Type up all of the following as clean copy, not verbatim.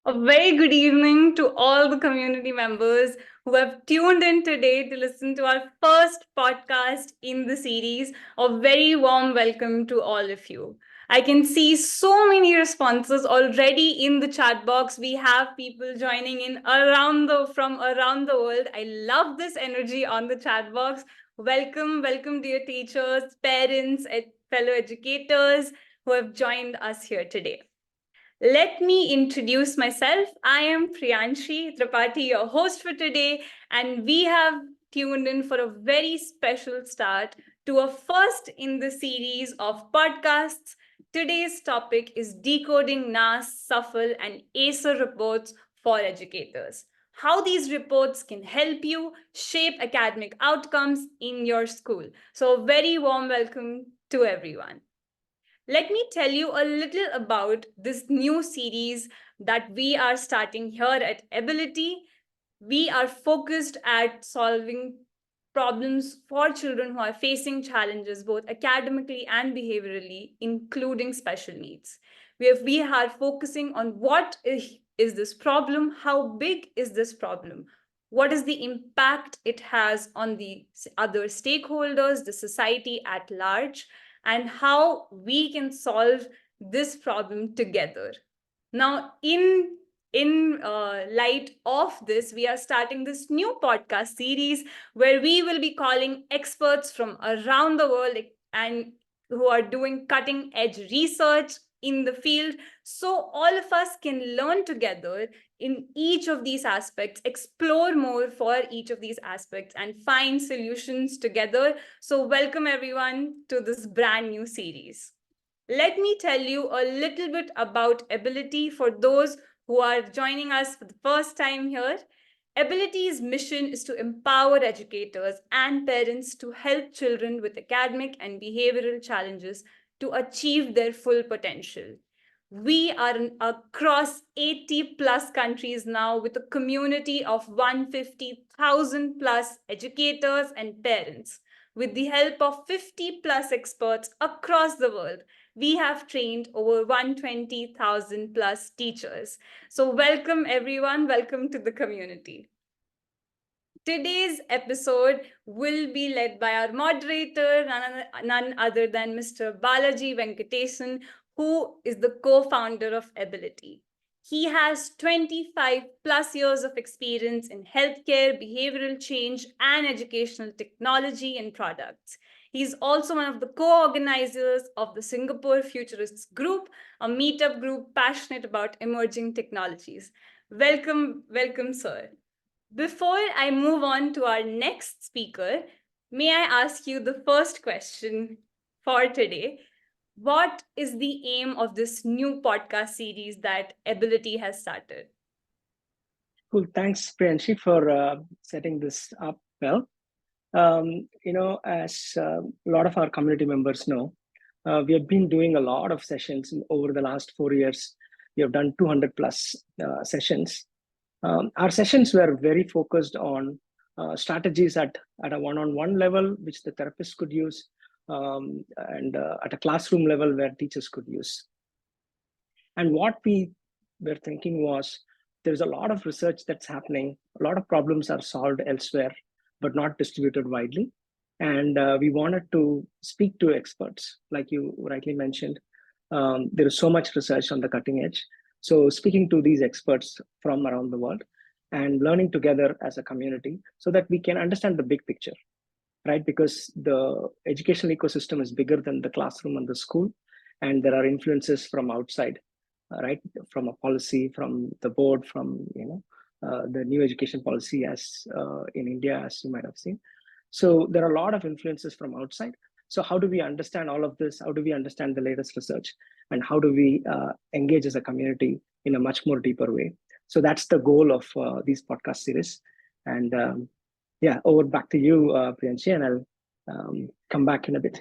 A very good evening to all the community members who have tuned in today to listen to our first podcast in the series. A very warm welcome to all of you. I can see so many responses already in the chat box. We have people joining in from around the world. I love this energy on the chat box. Welcome, dear teachers, parents, fellow educators who have joined us here today. Let me introduce myself. I am Priyanshi Tripathi, your host for today, and we have tuned in for a very special start to a first in the series of podcasts. Today's topic is decoding NAS, SAFAL, and ASER reports for educators. How these reports can help you shape academic outcomes in your school. So, very warm welcome to everyone. Let me tell you a little about this new series that we are starting here at Eblity. We are focused at solving problems for children who are facing challenges both academically and behaviorally, including special needs. We are focusing on what is this problem, how big is this problem, what is the impact it has on the other stakeholders, the society at large, and how we can solve this problem together. Now, in light of this, we are starting this new podcast series where we will be calling experts from around the world and who are doing cutting edge research in the field, so all of us can learn together in each of these aspects, explore more for each of these aspects, and find solutions together. So welcome everyone to this brand new series. Let me tell you a little bit about Eblity for those who are joining us for the first time here. Eblity's mission is to empower educators and parents to help children with academic and behavioral challenges to achieve their full potential. We are across 80 plus countries now with a community of 150,000 plus educators and parents. With the help of 50 plus experts across the world, we have trained over 120,000 plus teachers. So welcome everyone, welcome to the community. Today's episode will be led by our moderator, none other than Mr. Balaji Venkatesan, who is the co-founder of Eblity. He has 25 plus years of experience in healthcare, behavioral change, and educational technology and products. He's also one of the co-organizers of the Singapore Futurists Group, a meetup group passionate about emerging technologies. Welcome, sir. Before I move on to our next speaker, may I ask you the first question for today? What is the aim of this new podcast series that Eblity has started? Cool. Thanks, Priyanshi, for setting this up well. As a lot of our community members know, we have been doing a lot of sessions over the last 4 years. We have done 200 plus sessions. Our sessions were very focused on strategies at a one-on-one level, which the therapists could use, and at a classroom level where teachers could use. And what we were thinking was, there's a lot of research that's happening. A lot of problems are solved elsewhere, but not distributed widely. And we wanted to speak to experts, like you rightly mentioned. There is so much research on the cutting edge. So speaking to these experts from around the world and learning together as a community so that we can understand the big picture, right? Because the educational ecosystem is bigger than the classroom and the school, and there are influences from outside, right? From a policy, from the board, from the new education policy as in India, as you might have seen. So there are a lot of influences from outside. So how do we understand all of this? How do we understand the latest research? And how do we engage as a community in a much more deeper way? So that's the goal of these podcast series. And over back to you, Priyanshi, and I'll come back in a bit.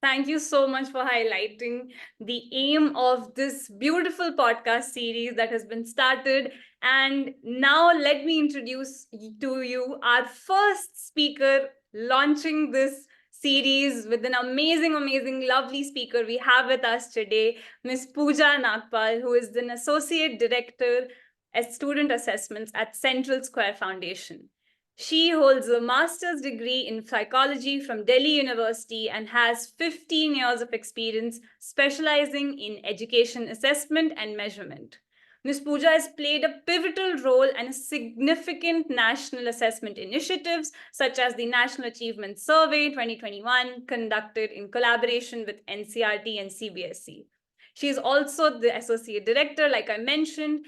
Thank you so much for highlighting the aim of this beautiful podcast series that has been started. And now let me introduce to you our first speaker launching this series with an amazing, lovely speaker we have with us today, Ms. Pooja Nagpal, who is an Associate Director at Student Assessments at Central Square Foundation. She holds a master's degree in psychology from Delhi University and has 15 years of experience specializing in education assessment and measurement. Ms. Pooja has played a pivotal role and significant national assessment initiatives, such as the National Achievement Survey 2021, conducted in collaboration with NCRT and CBSE. She is also the Associate Director, like I mentioned,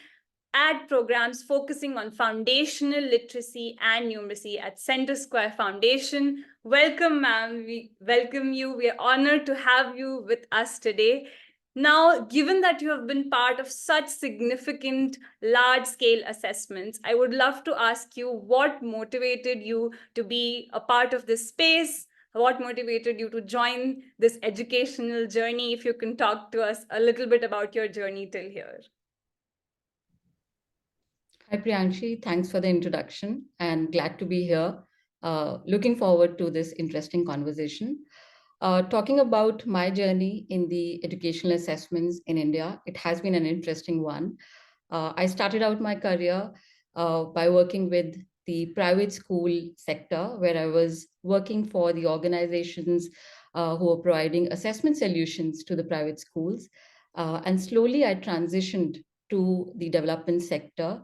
at programs focusing on foundational literacy and numeracy at Center Square Foundation. Welcome, ma'am. We welcome you. We are honored to have you with us today. Now, given that you have been part of such significant large-scale assessments, I would love to ask you what motivated you to be a part of this space? What motivated you to join this educational journey? If you can talk to us a little bit about your journey till here. Hi, Priyanshi. Thanks for the introduction and glad to be here. Looking forward to this interesting conversation. Talking about my journey in the educational assessments in India, it has been an interesting one. I started out my career by working with the private school sector, where I was working for the organizations who are providing assessment solutions to the private schools. And slowly I transitioned to the development sector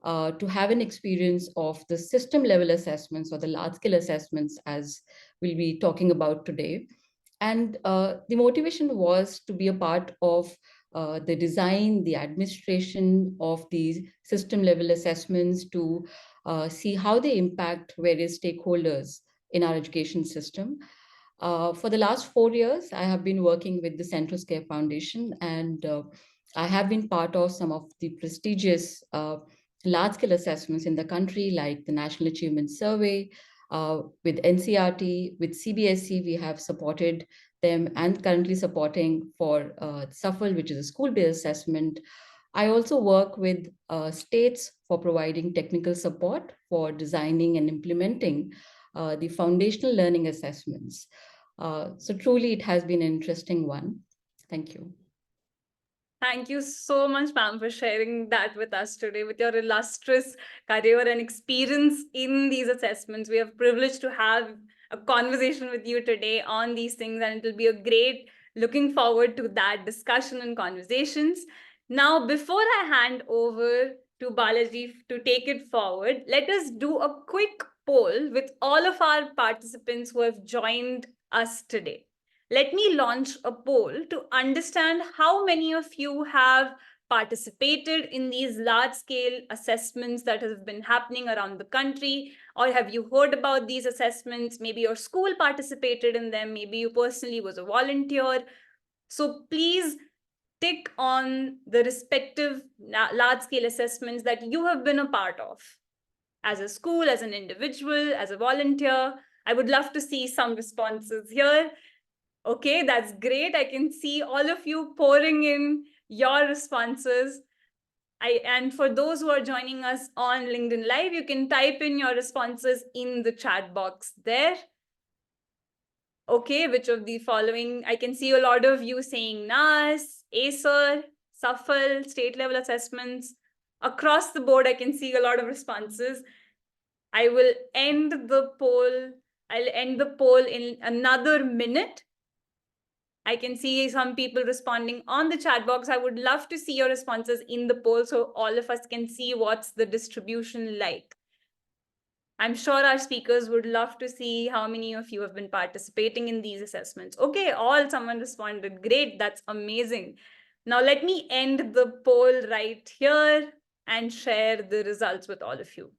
to have an experience of the system level assessments or the large scale assessments, as we'll be talking about today. And the motivation was to be a part of the design, the administration of these system level assessments, to see how they impact various stakeholders in our education system. For the last 4 years, I have been working with the Central Scare Foundation, and I have been part of some of the prestigious large-scale assessments in the country, like the National Achievement Survey. With NCRT, with CBSE, we have supported them and currently supporting for SAFAL, which is a school-based assessment. I also work with states for providing technical support for designing and implementing the foundational learning assessments. So truly, it has been an interesting one. Thank you. Thank you so much, ma'am, for sharing that with us today, with your illustrious career and experience in these assessments. We are privileged to have a conversation with you today on these things, and it will be a great looking forward to that discussion and conversations. Now, before I hand over to Balaji to take it forward, let us do a quick poll with all of our participants who have joined us today. Let me launch a poll to understand how many of you have participated in these large-scale assessments that have been happening around the country, or have you heard about these assessments? Maybe your school participated in them, maybe you personally was a volunteer. So please tick on the respective large-scale assessments that you have been a part of. As a school, as an individual, as a volunteer, I would love to see some responses here. Okay, that's great. I can see all of you pouring in your responses. And for those who are joining us on LinkedIn Live, you can type in your responses in the chat box there. Okay, which of the following? I can see a lot of you saying NAS, ASER, SAFAL, state level assessments. Across the board, I can see a lot of responses. I will end the poll. I'll end the poll in another minute. I can see some people responding on the chat box. I would love to see your responses in the poll so all of us can see what's the distribution like. I'm sure our speakers would love to see how many of you have been participating in these assessments. Okay, someone responded. Great, that's amazing. Now let me end the poll right here and share the results with all of you.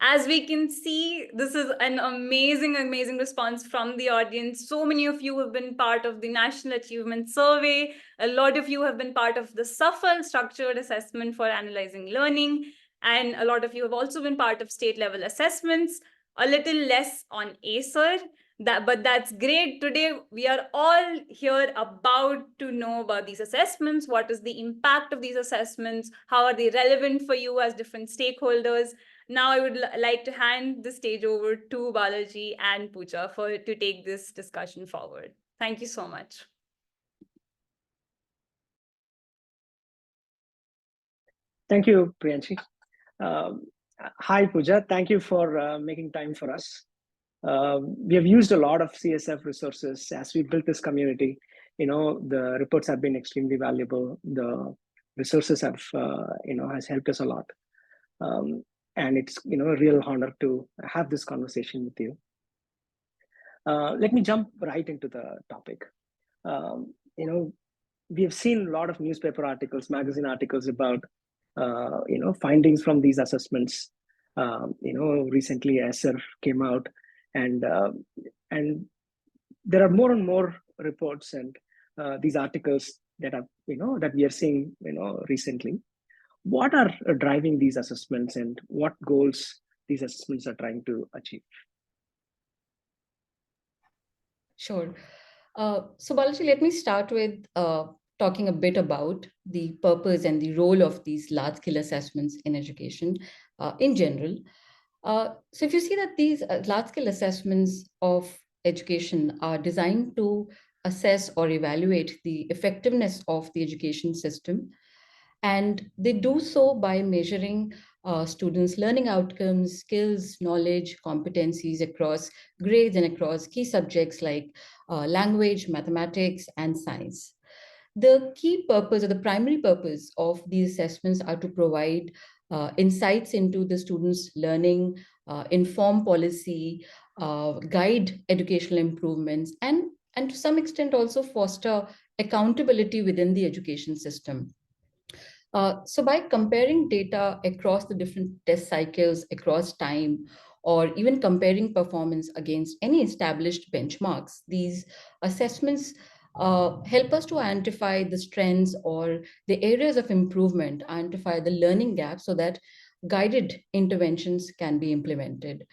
As we can see, this is an amazing response from the audience. So many of you have been part of the National Achievement Survey. A lot of you have been part of the SAFAL, Structured Assessment for Analyzing Learning. And a lot of you have also been part of state level assessments, a little less on ASER. But that's great. Today, we are all here about to know about these assessments. What is the impact of these assessments? How are they relevant for you as different stakeholders? Now I would like to hand the stage over to Balaji and Pooja to take this discussion forward. Thank you so much. Thank you, Priyanshi. Hi, Pooja. Thank you for making time for us. We have used a lot of CSF resources as we built this community. The reports have been extremely valuable. The resources have, has helped us a lot. And it's, a real honor to have this conversation with you. Let me jump right into the topic. We have seen a lot of newspaper articles, magazine articles about, findings from these assessments. Recently ASER came out, and there are more and more reports and these articles that have, that we are seeing, recently. What are driving these assessments, and what goals these assessments are trying to achieve? Sure. So Balaji, let me start with talking a bit about the purpose and the role of these large-scale assessments in education in general. So if you see that these large-scale assessments of education are designed to assess or evaluate the effectiveness of the education system, and they do so by measuring students' learning outcomes, skills, knowledge, competencies across grades and across key subjects like language, mathematics, and science. The key purpose or the primary purpose of these assessments are to provide insights into the students' learning, inform policy, guide educational improvements, and to some extent also foster accountability within the education system. So by comparing data across the different test cycles, across time, or even comparing performance against any established benchmarks, these assessments help us to identify the strengths or the areas of improvement, identify the learning gaps so that guided interventions can be implemented.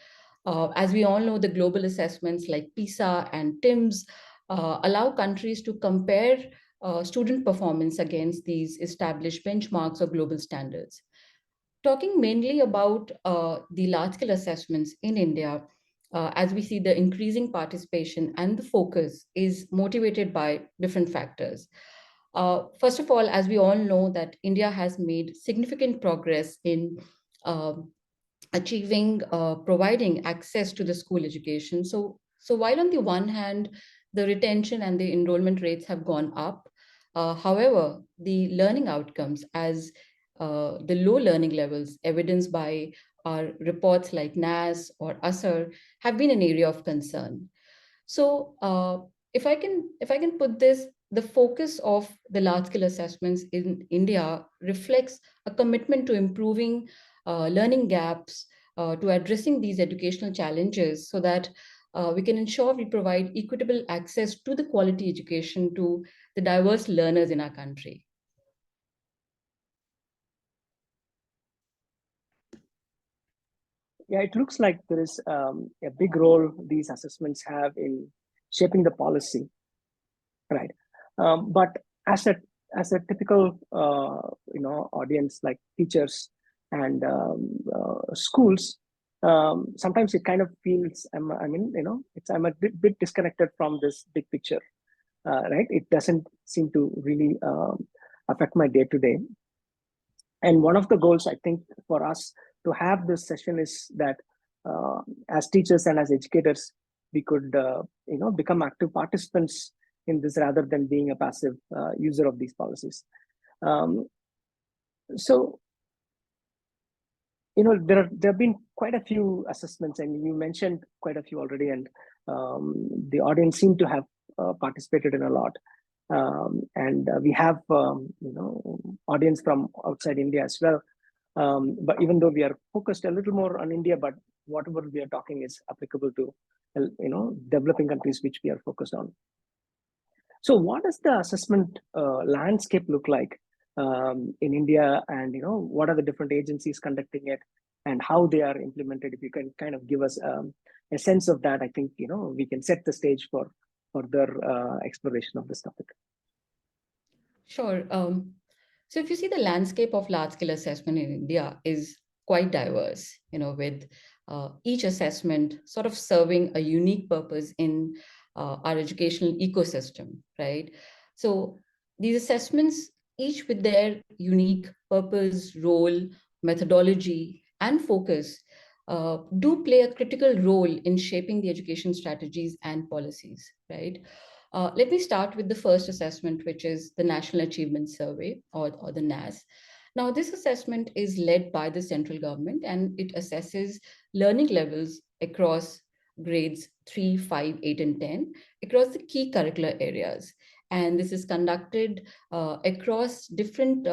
As we all know, the global assessments like PISA and TIMSS allow countries to compare student performance against these established benchmarks or global standards. Talking mainly about the large-scale assessments in India, as we see the increasing participation and the focus is motivated by different factors. First of all, as we all know that India has made significant progress in achieving providing access to the school education. So while on the one hand, the retention and the enrollment rates have gone up, however, the learning outcomes as the low learning levels evidenced by our reports like NAS or ASER have been an area of concern. So if I can put this, the focus of the large scale assessments in India reflects a commitment to improving learning gaps, to addressing these educational challenges so that we can ensure we provide equitable access to the quality education to the diverse learners in our country. Yeah, it looks like there is a big role these assessments have in shaping the policy, right? But as a typical audience like teachers and schools, sometimes it kind of feels I'm a bit disconnected from this big picture, right? It doesn't seem to really affect my day to day. And one of the goals I think for us to have this session is that as teachers and as educators, we could become active participants in this rather than being a passive user of these policies. So there have been quite a few assessments, and you mentioned quite a few already, and the audience seemed to have participated in a lot. And we have audience from outside India as well. But even though we are focused a little more on India, but whatever we are talking is applicable to developing countries which we are focused on. So what does the assessment landscape look like in India, and what are the different agencies conducting it, and how they are implemented? If you can kind of give us a sense of that, I think we can set the stage for further exploration of this topic. Sure. So if you see the landscape of large-scale assessment in India is quite diverse, with each assessment sort of serving a unique purpose in our educational ecosystem, right? So these assessments, each with their unique purpose, role, methodology, and focus, do play a critical role in shaping the education strategies and policies, right? Let me start with the first assessment, which is the National Achievement Survey, or the NAS. Now, this assessment is led by the central government, and it assesses learning levels across grades 3, 5, 8, and 10 across the key curricular areas. And this is conducted across different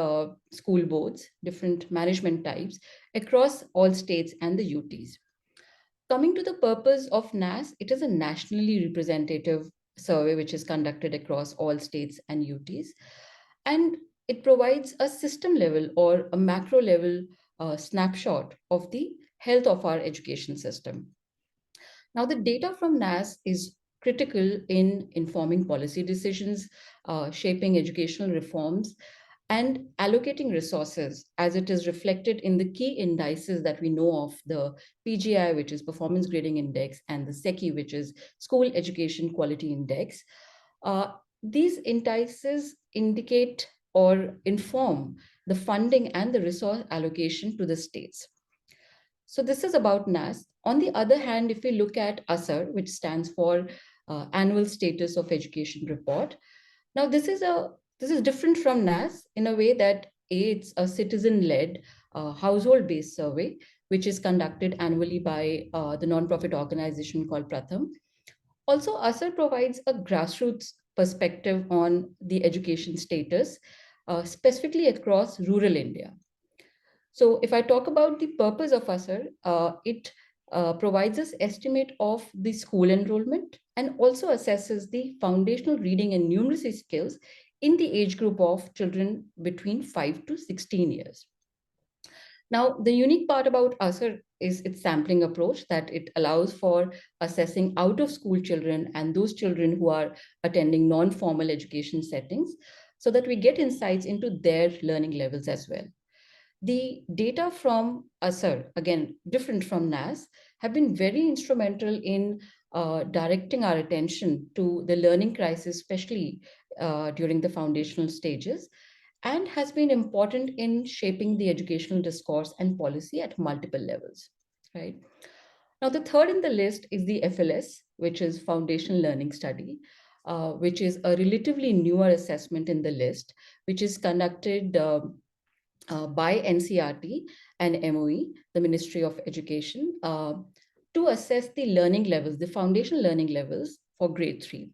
school boards, different management types, across all states and the UTs. Coming to the purpose of NAS, it is a nationally representative survey which is conducted across all states and UTs. And it provides a system level or a macro level snapshot of the health of our education system. Now, the data from NAS is critical in informing policy decisions, shaping educational reforms, and allocating resources, as it is reflected in the key indices that we know of: the PGI, which is Performance Grading Index, and the SECI, which is School Education Quality Index. These indices indicate or inform the funding and the resource allocation to the states. So this is about NAS. On the other hand, if we look at ASER, which stands for Annual Status of Education Report, now this is different from NAS in a way that it's a citizen-led household-based survey, which is conducted annually by the nonprofit organization called Pratham. Also, ASER provides a grassroots perspective on the education status, specifically across rural India. So if I talk about the purpose of ASER, it provides us estimate of the school enrollment and also assesses the foundational reading and numeracy skills in the age group of children between 5 to 16 years. Now, the unique part about ASER is its sampling approach, that it allows for assessing out-of-school children and those children who are attending non-formal education settings, so that we get insights into their learning levels as well. The data from ASER, again, different from NAS, have been very instrumental in directing our attention to the learning crisis, especially during the foundational stages, and has been important in shaping the educational discourse and policy at multiple levels, right? Now, the third in the list is the FLS, which is Foundational Learning Study, which is a relatively newer assessment in the list, which is conducted by NCRT and MOE, the Ministry of Education, to assess the learning levels, the foundational learning levels for grade 3.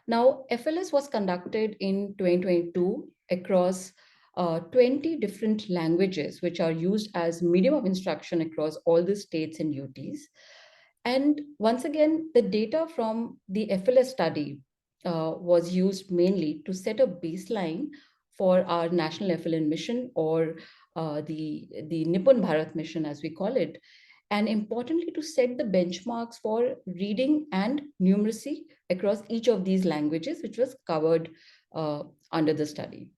Now, FLS was conducted in 2022 across 20 different languages, which are used as medium of instruction across all the states and UTs. And once again, the data from the FLS study was used mainly to set a baseline for our National FLN mission, or the Nippon Bharat mission, as we call it, and importantly, to set the benchmarks for reading and numeracy across each of these languages, which was covered under the study.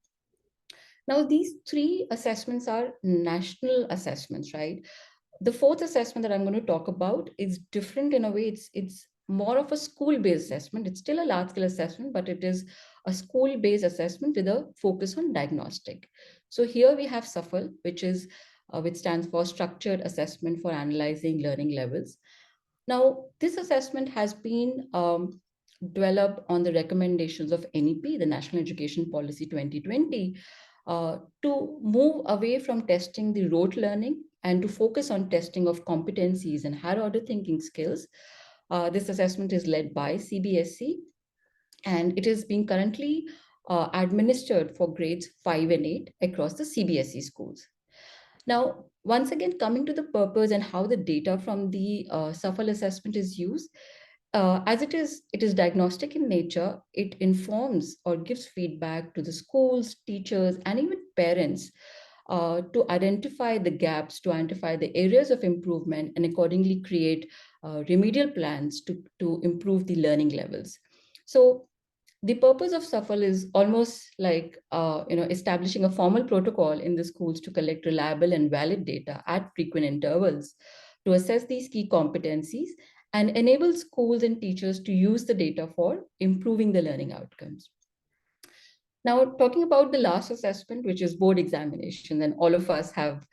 Now, these three assessments are national assessments, right? The fourth assessment that I'm going to talk about is different in a way. It's more of a school-based assessment. It's still a large-scale assessment, but it is a school-based assessment with a focus on diagnostic. So here we have SAFAL, which stands for Structured Assessment for Analyzing Learning Levels. Now, this assessment has been developed on the recommendations of NEP, the National Education Policy 2020, to move away from testing the rote learning and to focus on testing of competencies and higher order thinking skills. This assessment is led by CBSE, and it is being currently administered for grades 5 and 8 across the CBSE schools. Now, once again, coming to the purpose and how the data from the SAFAL assessment is used, as it is diagnostic in nature, it informs or gives feedback to the schools, teachers, and even parents to identify the gaps, to identify the areas of improvement, and accordingly create remedial plans to improve the learning levels. So The purpose of SAFAL is almost like establishing a formal protocol in the schools to collect reliable and valid data at frequent intervals to assess these key competencies and enable schools and teachers to use the data for improving the learning outcomes. Now, talking about the last assessment, which is board examinations, and all of us have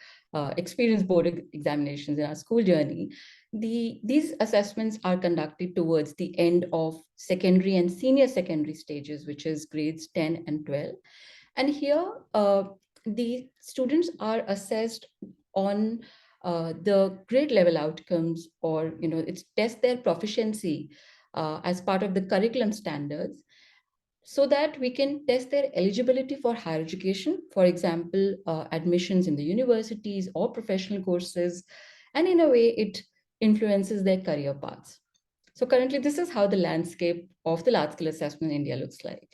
experienced board examinations in our school journey. These assessments are conducted towards the end of secondary and senior secondary stages, which is grades 10 and 12. And here, the students are assessed on the grade level outcomes, or it's test their proficiency as part of the curriculum standards, so that we can test their eligibility for higher education, for example, admissions in the universities or professional courses, and in a way, it influences their career paths. So currently, this is how the landscape of the large scale assessment in India looks like.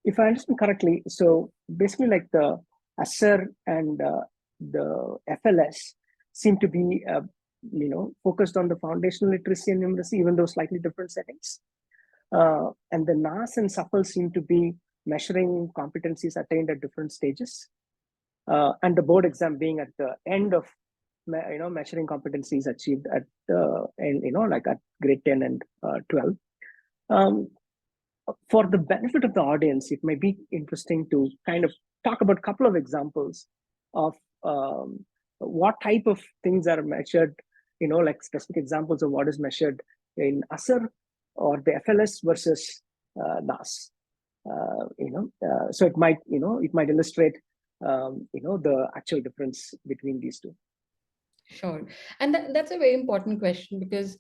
If I understand correctly, so basically like the ASER and the FLS seem to be, focused on the foundational literacy and numeracy, even though slightly different settings. And the NAS and SAFAL seem to be measuring competencies attained at different stages. And the board exam being at the end of, measuring competencies achieved at the end, like at grade 10 and 12. For the benefit of the audience, it might be interesting to kind of talk about a couple of examples of what type of things are measured, like specific examples of what is measured in ASER or the FLS versus NAS. So it might illustrate, the actual difference between these two. Sure. And that's a very important question, because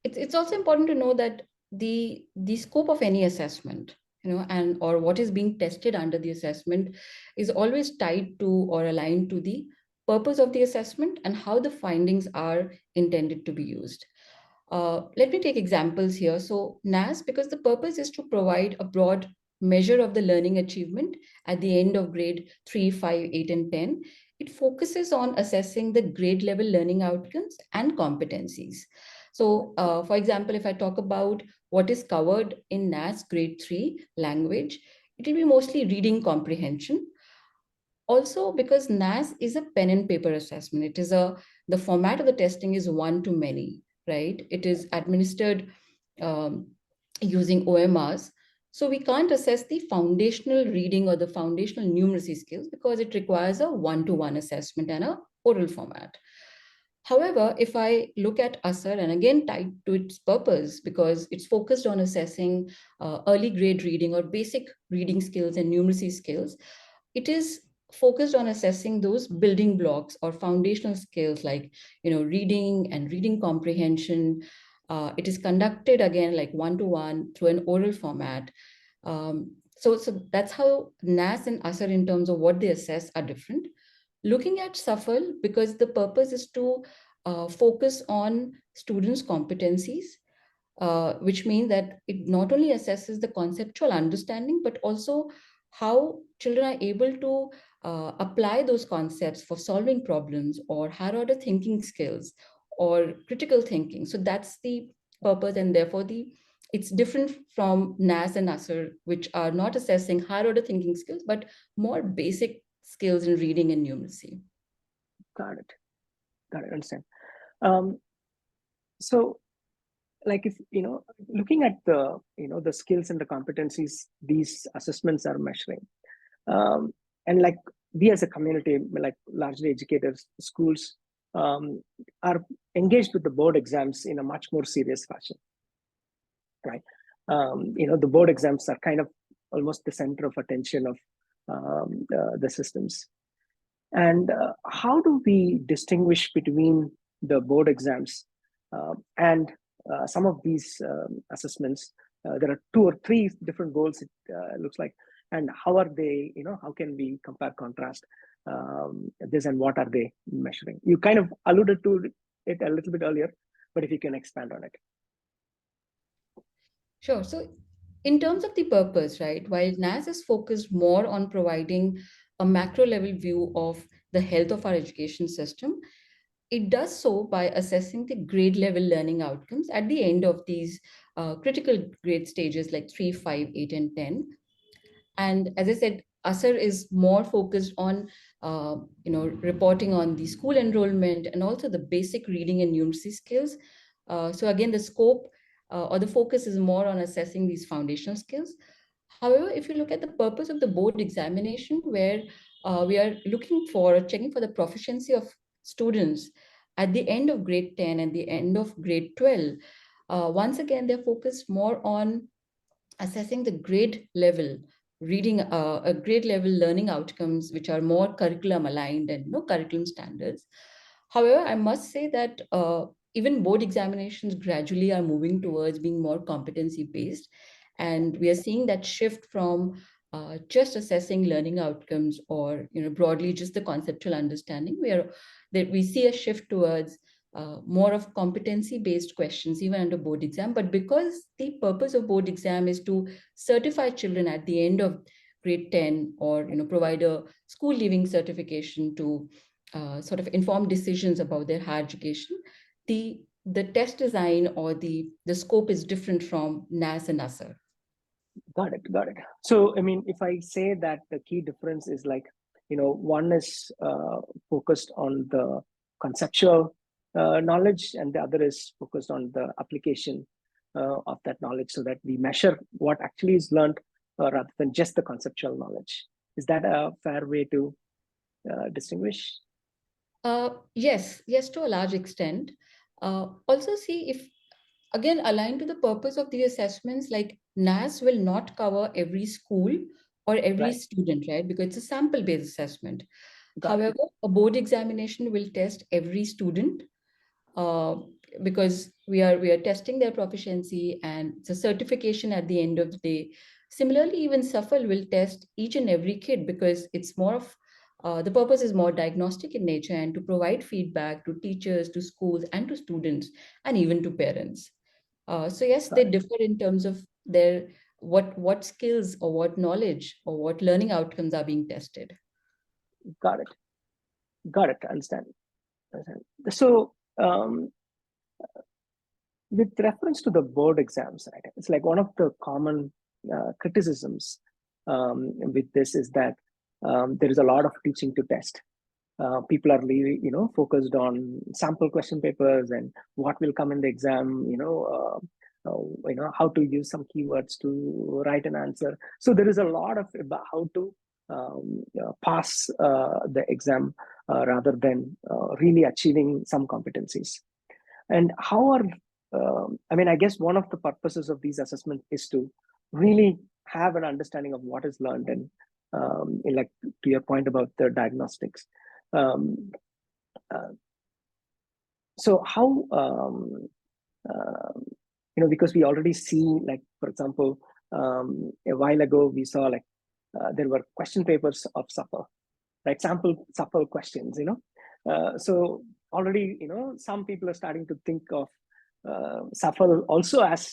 it's also important to know that the scope of any assessment, and or what is being tested under the assessment is always tied to or aligned to the purpose of the assessment and how the findings are intended to be used. Let me take examples here. So NAS, because the purpose is to provide a broad measure of the learning achievement at the end of grade 3, 5, 8, and 10, it focuses on assessing the grade level learning outcomes and competencies. So, for example, if I talk about what is covered in NAS grade 3 language, it will be mostly reading comprehension. Also, because NAS is a pen and paper assessment, the format of the testing is one to many, right? It is administered using OMRs. So we can't assess the foundational reading or the foundational numeracy skills because it requires a one-to-one assessment and a oral format. However, if I look at ASER, and again tied to its purpose, because it's focused on assessing early grade reading or basic reading skills and numeracy skills, it is focused on assessing those building blocks or foundational skills like reading and reading comprehension. It is conducted again like one-to-one through an oral format. So that's how NAS and ASER in terms of what they assess are different. Looking at SAFAL, because the purpose is to focus on students' competencies, which means that it not only assesses the conceptual understanding, but also how children are able to apply those concepts for solving problems or higher order thinking skills or critical thinking. So that's the purpose, and therefore it's different from NAS and ASER, which are not assessing higher order thinking skills, but more basic skills in reading and numeracy. Got it. Understand. So, like if looking at the the skills and the competencies these assessments are measuring, and like we as a community, like largely educators, schools, are engaged with the board exams in a much more serious fashion, right? The board exams are kind of almost the center of attention of the systems. And how do we distinguish between the board exams and some of these assessments? There are 2 or 3 different goals, it looks like. And how are they, how can we compare, contrast this, and what are they measuring? You kind of alluded to it a little bit earlier, but if you can expand on it. Sure. So in terms of the purpose, right, while NAS is focused more on providing a macro level view of the health of our education system, it does so by assessing the grade level learning outcomes at the end of these critical grade stages like 3, 5, 8, and 10. And as I said, ASER is more focused on reporting on the school enrollment and also the basic reading and numeracy skills. So again, the scope or the focus is more on assessing these foundational skills. However, if you look at the purpose of the board examination, where we are looking for checking for the proficiency of students at the end of grade 10 and the end of grade 12, once again, they're focused more on assessing the grade level reading, a grade level learning outcomes, which are more curriculum aligned and no curriculum standards. However, I must say that even board examinations gradually are moving towards being more competency based. And we are seeing that shift from just assessing learning outcomes or broadly just the conceptual understanding, where that we see a shift towards more of competency-based questions even under board exam. But because the purpose of board exam is to certify children at the end of grade 10 or provide a school leaving certification to sort of inform decisions about their higher education, the test design or the scope is different from NAS and ASER. Got it. Got it. So, I mean, if I say that the key difference is like, one is focused on the conceptual knowledge, and the other is focused on the application of that knowledge, so that we measure what actually is learned rather than just the conceptual knowledge. Is that a fair way to distinguish? Yes, to a large extent. Also, see if again aligned to the purpose of the assessments, like NAS will not cover every school or every Right. student, right? Because it's a sample-based assessment. Got However, it. a board examination will test every student uh, because we are testing their proficiency and it's a certification at the end of the day. Similarly, even SAFAL will test each and every kid because it's more of the purpose is more diagnostic in nature and to provide feedback to teachers, to schools, and to students, and even to parents. So yes, Got they it. differ in terms of their what skills or what knowledge or what learning outcomes are being tested. Got it. Got it. Understand. So, with reference to the board exams, right, it's like one of the common criticisms with this is that there is a lot of teaching to test. People are really, focused on sample question papers and what will come in the exam. How to use some keywords to write an answer. So there is a lot of about how to pass the exam rather than really achieving some competencies. And how are I mean, I guess one of the purposes of these assessments is to really have an understanding of what is learned, and like to your point about the diagnostics. Um, uh, so how because we already see, like, for example, a while ago we saw like there were question papers of SAFAL, right? Sample questions, so already, some people are starting to think of SAFAL also as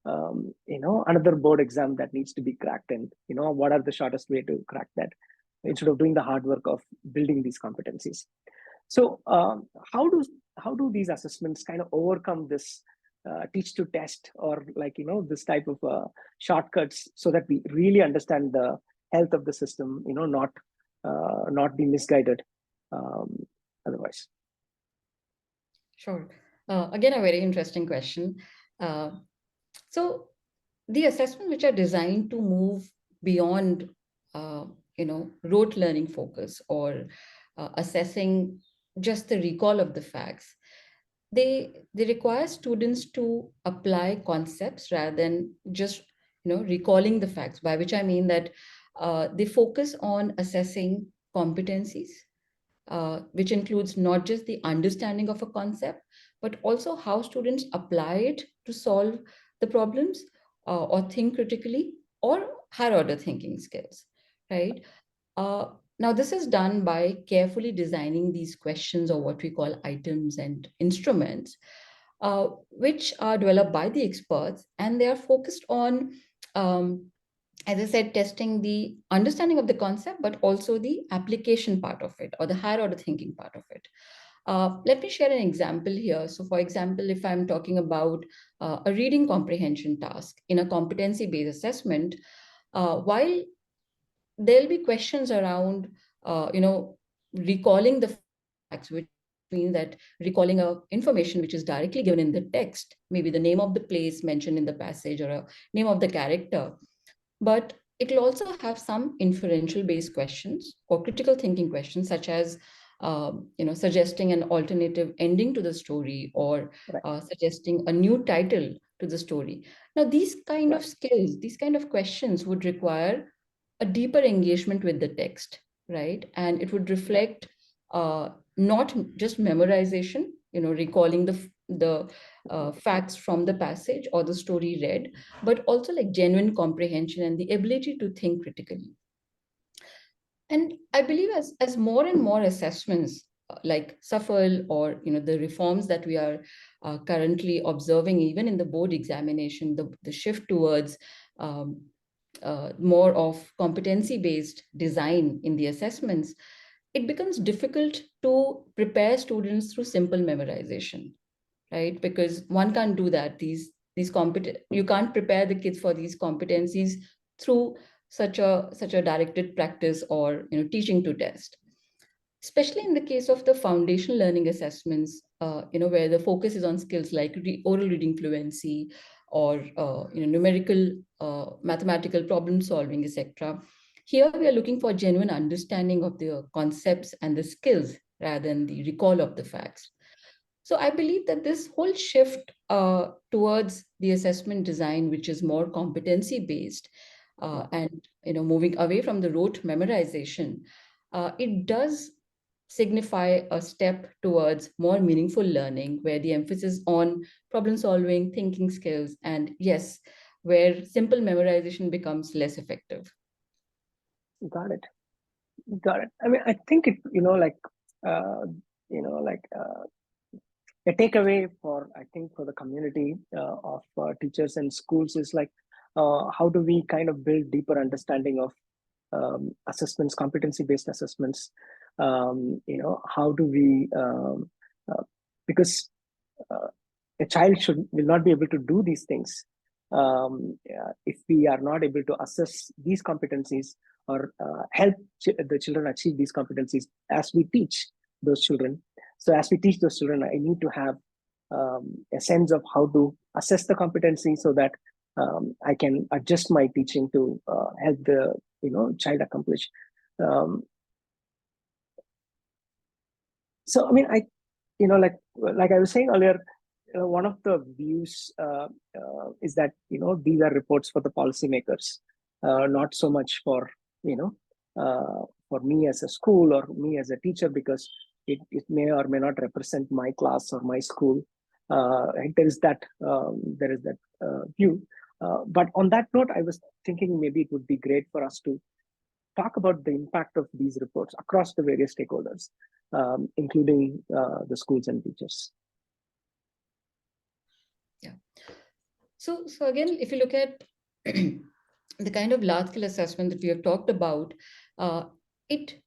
another board exam that needs to be cracked, and what are the shortest way to crack that instead of doing the hard work of building these competencies. So how do these assessments kind of overcome this teach to test, or like this type of shortcuts, so that we really understand the health of the system, not be misguided otherwise? Sure. Again, a very interesting question. Uh, so the assessments which are designed to move beyond, rote learning focus or assessing just the recall of the facts, they require students to apply concepts rather than just recalling the facts. By which I mean that they focus on assessing competencies, which includes not just the understanding of a concept, but also how students apply it to solve the problems or think critically or higher order thinking skills, right? Uh, Now, this is done by carefully designing these questions or what we call items and instruments, which are developed by the experts, and they are focused on as I said, testing the understanding of the concept, but also the application part of it or the higher order thinking part of it. Let me share an example here. So for example, if I'm talking about a reading comprehension task in a competency-based assessment, while there'll be questions around, recalling the facts, which means that recalling information which is directly given in the text, maybe the name of the place mentioned in the passage or a name of the character. But it will also have some inferential based questions or critical thinking questions, such as suggesting an alternative ending to the story, or Right. suggesting a new title to the story. Now, these kind of skills, these kind of questions would require a deeper engagement with the text, right? And it would reflect not just memorization, recalling the facts from the passage or the story read, but also like genuine comprehension and the ability to think critically. And I believe as more and more assessments like SAFAL, or the reforms that we are currently observing, even in the board examination, the shift towards um, more of competency-based design in the assessments, it becomes difficult to prepare students through simple memorization, right? Because one can't do that. You can't prepare the kids for these competencies through such a directed practice or teaching to test, especially in the case of the foundational learning assessments, where the focus is on skills like oral reading fluency, or numerical, mathematical problem solving, etc. Here we are looking for genuine understanding of the concepts and the skills rather than the recall of the facts. So I believe that this whole shift towards the assessment design, which is more competency based, and moving away from the rote memorization, it does signify a step towards more meaningful learning, where the emphasis on problem solving, thinking skills, and yes, where simple memorization becomes less effective. Got it. Got it. I mean, I think it, uh, a takeaway for, I think, for the community of teachers and schools is like, how do we kind of build deeper understanding of assessments, competency-based assessments? How do we, because a child will not be able to do these things if we are not able to assess these competencies, or help the children achieve these competencies as we teach those children. So as we teach those children, I need to have a sense of how to assess the competency, so that I can adjust my teaching to help the child accomplish. So I mean, like I was saying earlier, one of the views is that these are reports for the policymakers, not so much for me as a school or me as a teacher, because it may or may not represent my class or my school. And there is that view. But on that note, I was thinking maybe it would be great for us to talk about the impact of these reports across the various stakeholders, including the schools and teachers. Yeah. So again, if you look at the kind of large-scale assessment that we have talked about, it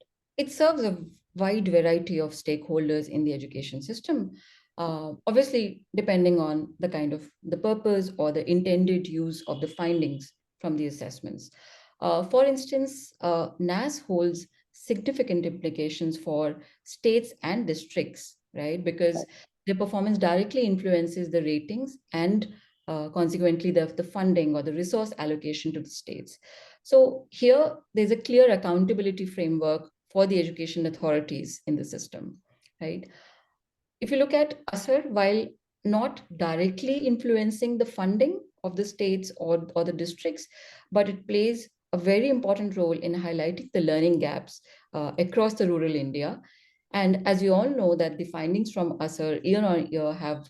serves a wide variety of stakeholders in the education system. Obviously, depending on the kind of the purpose or the intended use of the findings from the assessments. For instance, NAS holds significant implications for states and districts, right? Because their performance directly influences the ratings and consequently the funding or the resource allocation to the states. So here there's a clear accountability framework for the education authorities in the system, right? If you look at ASER, while not directly influencing the funding of the states or the districts, but it plays a very important role in highlighting the learning gaps across the rural India. And as you all know, that the findings from ASER year on year have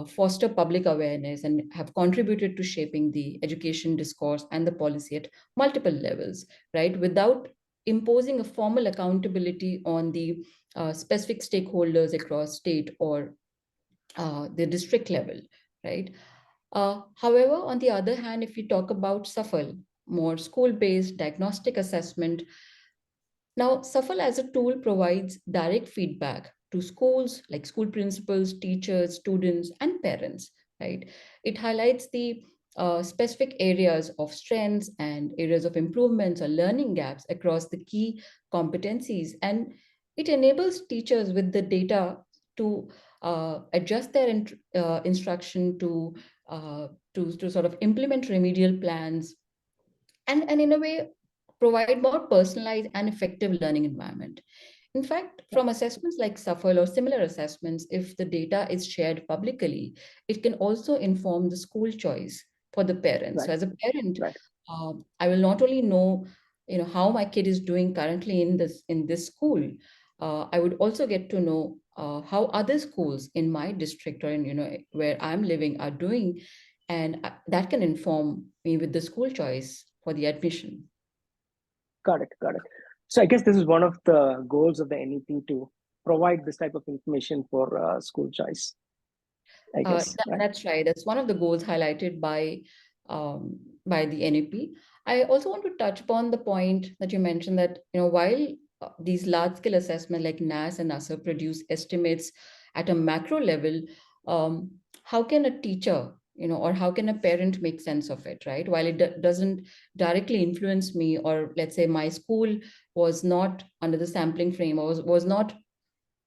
foster public awareness and have contributed to shaping the education discourse and the policy at multiple levels, right? Without imposing a formal accountability on the specific stakeholders across state or the district level, right? However, on the other hand, if we talk about SAFAL, more school-based diagnostic assessment, now SAFAL as a tool provides direct feedback to schools, like school principals, teachers, students, and parents, right? It highlights the specific areas of strengths and areas of improvements or learning gaps across the key competencies. And it enables teachers with the data to adjust their instruction to sort of implement remedial plans and in a way provide more personalized and effective learning environment. In fact, from assessments like SAFAL or similar assessments, if the data is shared publicly, it can also inform the school choice for the parents. So Right. as a parent, Right. I will not only know, how my kid is doing currently in this school. I would also get to know how other schools in my district or in where I'm living are doing, and that can inform me with the school choice for the admission. Got it. Got it. So I guess this is one of the goals of the NEP to provide this type of information for school choice, I guess, right? That's right. That's one of the goals highlighted by the NEP. I also want to touch upon the point that you mentioned that while these large scale assessments like NAS and ASER produce estimates at a macro level, um, how can a teacher or how can a parent make sense of it, right? While it doesn't directly influence me, or let's say my school was not under the sampling frame, or was not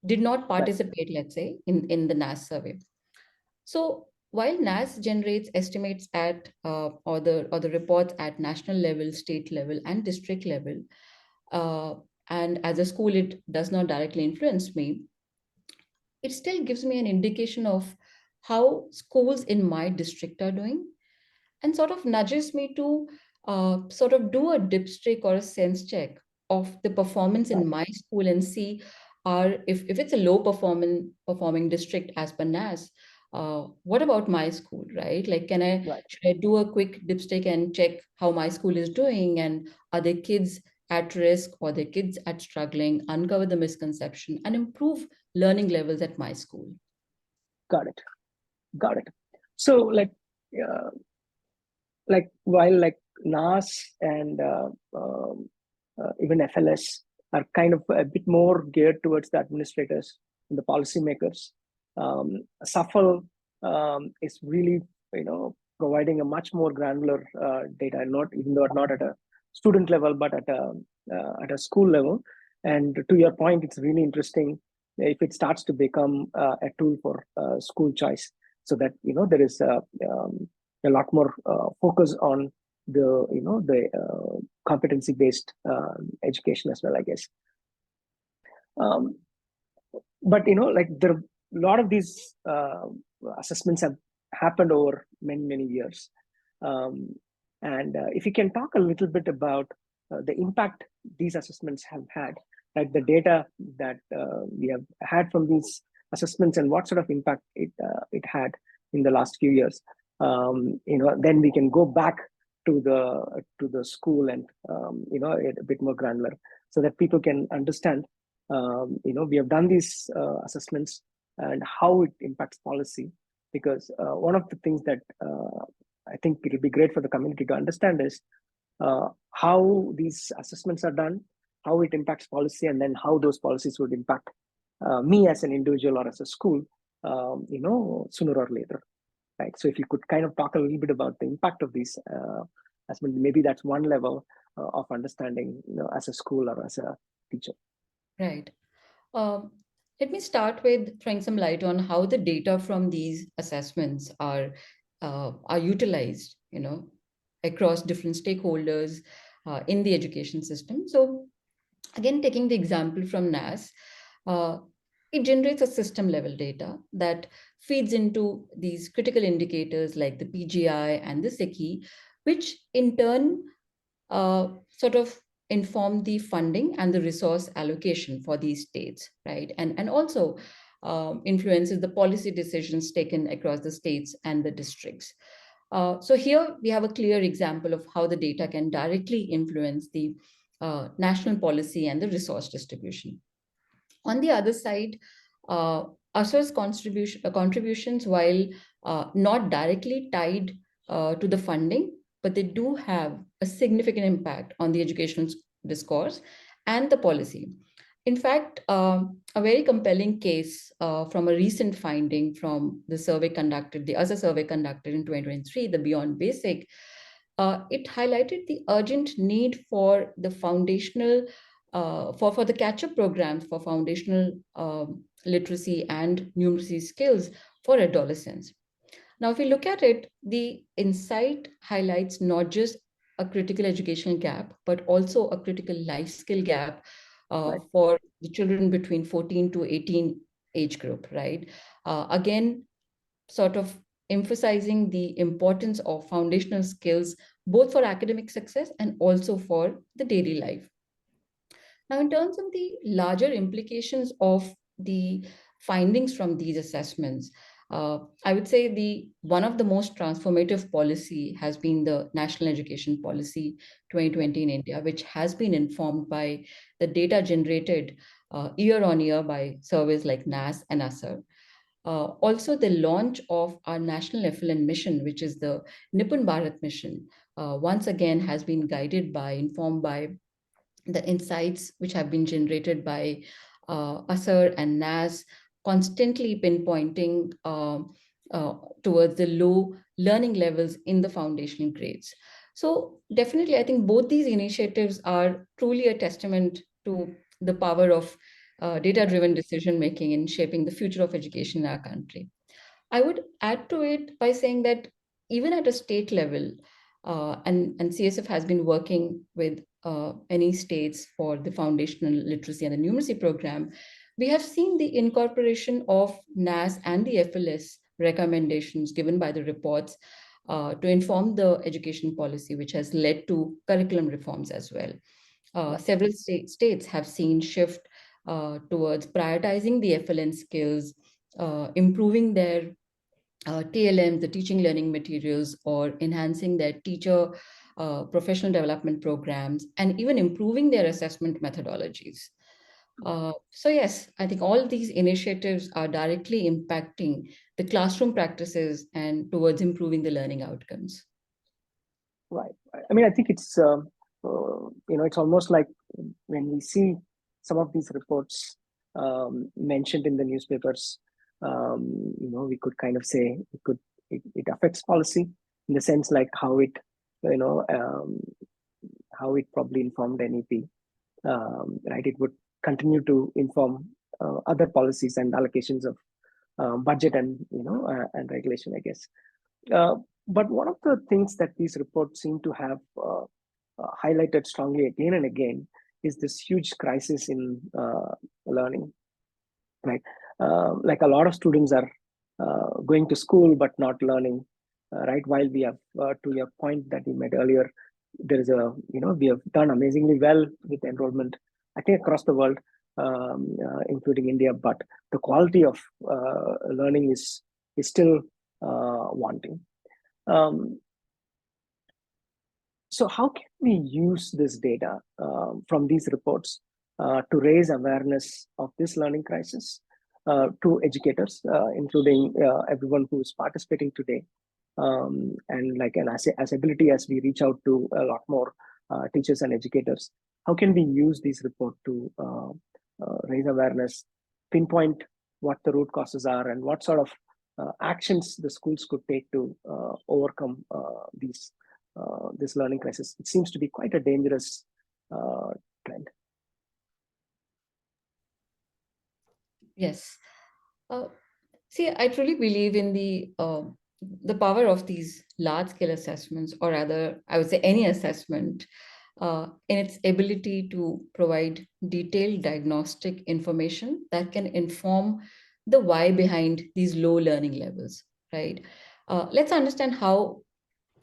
did not Right. participate, let's say, in the NAS survey. So while NAS generates estimates at or the reports at national level, state level, and district level, uh, and as a school it does not directly influence me, it still gives me an indication of how schools in my district are doing, and sort of nudges me to sort of do a dipstick or a sense check of the performance in Right. my school and see if it's a low performing district as per NAS, what about my school, right? Like, Right. should I do a quick dipstick and check how my school is doing, and are their kids at risk or their kids at struggling, uncover the misconception and improve learning levels at my school. Got it. Got it. So uh, while NAS and even FLS are kind of a bit more geared towards the administrators and the policymakers, SAFAL is really providing a much more granular data, not even though not at a student level, but at a school level. And to your point, it's really interesting if it starts to become a tool for school choice, so that there is a lot more focus on the competency based education as well, I guess. Um, but there a lot of these assessments have happened over many years, um, and if you can talk a little bit about the impact these assessments have had, like the data that we have had from these assessments and what sort of impact it had in the last few years, then we can go back to the school and a bit more granular, so that people can understand we have done these assessments and how it impacts policy. Because one of the things that I think it will be great for the community to understand is how these assessments are done, how it impacts policy, and then how those policies would impact me as an individual or as a school, sooner or later. Right. So if you could kind of talk a little bit about the impact of these assessments, maybe that's one level of understanding, as a school or as a teacher. Right. Um, Let me start with throwing some light on how the data from these assessments are utilized, across different stakeholders in the education system. So, again, taking the example from NAS, uh, it generates a system level data that feeds into these critical indicators like the PGI and the SICI, which in turn sort of inform the funding and the resource allocation for these states, right? And also influences the policy decisions taken across the states and the districts. So here we have a clear example of how the data can directly influence the national policy and the resource distribution. On the other side, uh, ASER's contributions, while not directly tied to the funding, but they do have a significant impact on the educational discourse and the policy. In fact, a very compelling case from a recent finding from the survey conducted, the ASER survey conducted in 2023, the Beyond Basic, it highlighted the urgent need for the foundational, for the catch-up programs for foundational literacy and numeracy skills for adolescents. Now, if we look at it, the insight highlights not just a critical educational gap, but also a critical life skill gap for the children between 14 to 18 age group, right? Again, sort of emphasizing the importance of foundational skills, both for academic success and also for the daily life. Now, in terms of the larger implications of the findings from these assessments, I would say one of the most transformative policy has been the National Education Policy 2020 in India, which has been informed by the data generated year on year by surveys like NAS and ASER. Also, the launch of our national FLN mission, which is the Nipun Bharat mission, once again has been informed by the insights which have been generated by ASER and NAS, constantly pinpointing towards the low learning levels in the foundational grades. So definitely, I think both these initiatives are truly a testament to the power of data-driven decision-making in shaping the future of education in our country. I would add to it by saying that even at a state level, and CSF has been working with many states for the foundational literacy and the numeracy program, we have seen the incorporation of NAS and the FLS recommendations given by the reports to inform the education policy, which has led to curriculum reforms as well. Several states have seen shift towards prioritizing the FLN skills, improving their TLM, the teaching learning materials, or enhancing their teacher professional development programs, and even improving their assessment methodologies. So yes, I think all these initiatives are directly impacting the classroom practices and towards improving the learning outcomes. Right. I mean, I think it's it's almost like when we see some of these reports mentioned in the newspapers, we could kind of say it affects policy in the sense like how it how it probably informed NEP, right? It would continue to inform other policies and allocations of budget and and regulation, I guess. But one of the things that these reports seem to have highlighted strongly again and again is this huge crisis in learning, right? Like a lot of students are going to school but not learning, right? While we have, to your point that you made earlier, there is we have done amazingly well with enrollment, I think, across the world, including India, but the quality of learning is still wanting. So how can we use this data from these reports to raise awareness of this learning crisis to educators, including everyone who is participating today, and like as Eblity, as we reach out to a lot more teachers and educators, how can we use these reports to raise awareness, pinpoint what the root causes are, and what sort of actions the schools could take to overcome this learning crisis? It seems to be quite a dangerous trend. Yes. See, I truly believe in the power of these large-scale assessments, or rather, I would say any assessment, in its ability to provide detailed diagnostic information that can inform the why behind these low learning levels, right? Let's understand how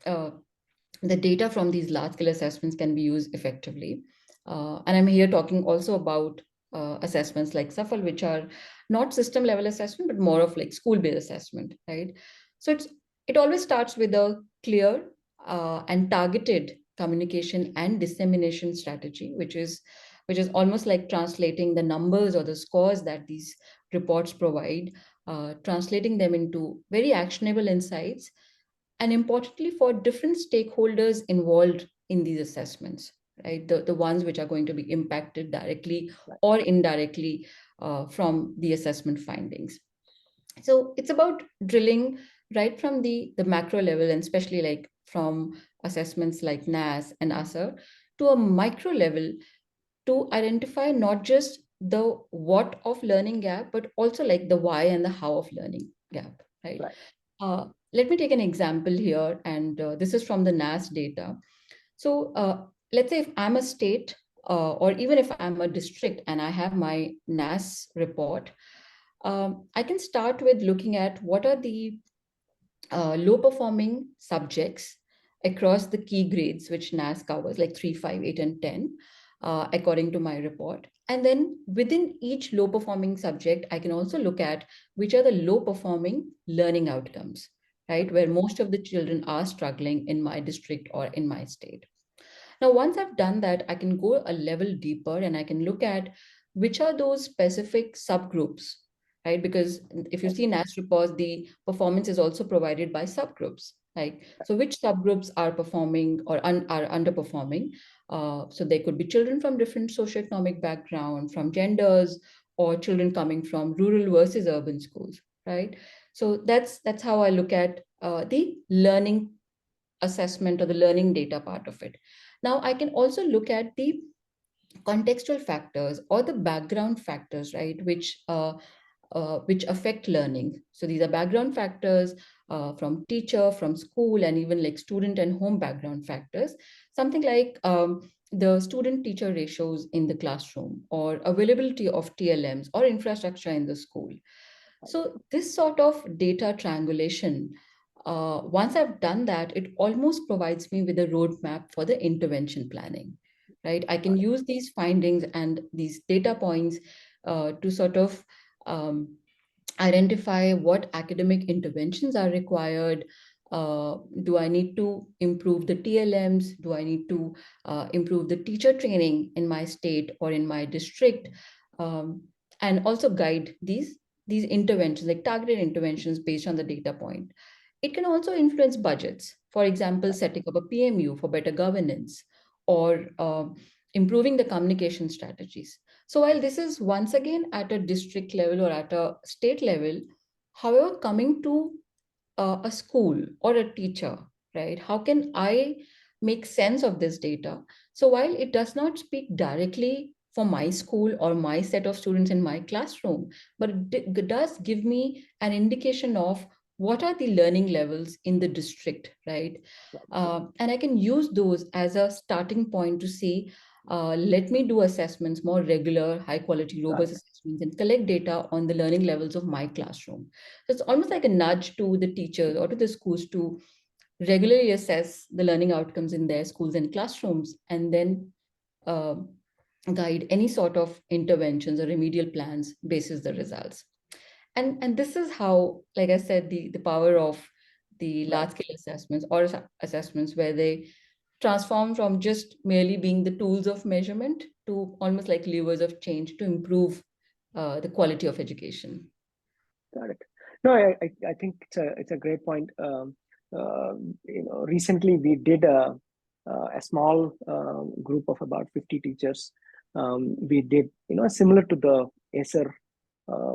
the data from these large-scale assessments can be used effectively. And I'm here talking also about assessments like SAFAL, which are not system level assessment, but more of like school-based assessment, right? So it always starts with a clear and targeted communication and dissemination strategy, which is almost like translating the numbers or the scores that these reports provide, translating them into very actionable insights, and importantly for different stakeholders involved in these assessments, right? The ones which are going to be impacted directly or indirectly from the assessment findings. So it's about drilling right from the macro level, and especially like from assessments like NAS and ASER to a micro level, to identify not just the what of learning gap, but also like the why and the how of learning gap, right? Right. Let me take an example here, and this is from the NAS data. So let's say if I'm a state, or even if I'm a district and I have my NAS report, I can start with looking at what are the low performing subjects across the key grades, which NAS covers, like 3, 5, 8, and 10, according to my report. And then within each low performing subject, I can also look at which are the low performing learning outcomes, right? Where most of the children are struggling in my district or in my state. Now, once I've done that, I can go a level deeper and I can look at which are those specific subgroups, right? Because if you see NAS reports, the performance is also provided by subgroups, right? So which subgroups are performing or are underperforming? So there could be children from different socioeconomic background, from genders, or children coming from rural versus urban schools, right? So that's how I look at the learning assessment or the learning data part of it. Now, I can also look at the contextual factors or the background factors, right, which affect learning. So these are background factors from teacher, from school, and even like student and home background factors. Something like the student-teacher ratios in the classroom, or availability of TLMs or infrastructure in the school. So this sort of data triangulation, once I've done that, it almost provides me with a roadmap for the intervention planning, right? I can use these findings and these data points to sort of um, identify what academic interventions are required. Do I need to improve the TLMs? Do I need to improve the teacher training in my state or in my district? Um, and also guide these interventions, like targeted interventions based on the data point. It can also influence budgets. For example, setting up a PMU for better governance, or improving the communication strategies. So while this is once again at a district level or at a state level, however, coming to a school or a teacher, right? How can I make sense of this data? So while it does not speak directly for my school or my set of students in my classroom, but it does give me an indication of what are the learning levels in the district, right? And I can use those as a starting point to see, let me do assessments, more regular, high quality, robust assessments, and collect data on the learning levels of my classroom. So it's almost like a nudge to the teachers or to the schools to regularly assess the learning outcomes in their schools and classrooms, and then uh, guide any sort of interventions or remedial plans basis the results. And this is how, like I said, the power of the large scale assessments or assessments, where they transform from just merely being the tools of measurement to almost like levers of change to improve the quality of education. Got it. No, I think it's a great point. Recently we did a small group of about 50 teachers. We did, similar to the ASER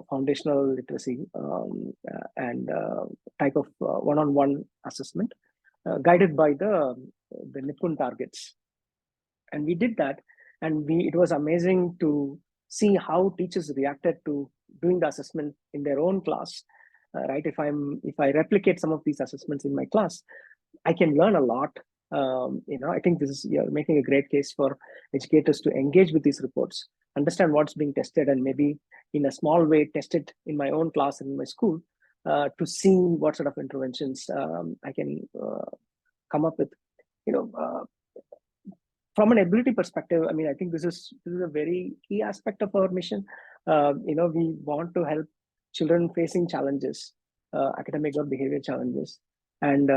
foundational literacy and type of one-on-one assessment, guided by the Nipun targets. And we did that, and it was amazing to see how teachers reacted to doing the assessment in their own class. Right, if I replicate some of these assessments in my class, I can learn a lot. I think you're making a great case for educators to engage with these reports, understand what's being tested, and maybe in a small way test it in my own class and in my school, to see what sort of interventions I can come up with. From an ability perspective, I mean, I think this is a very key aspect of our mission. We want to help children facing challenges, academic or behavior challenges, and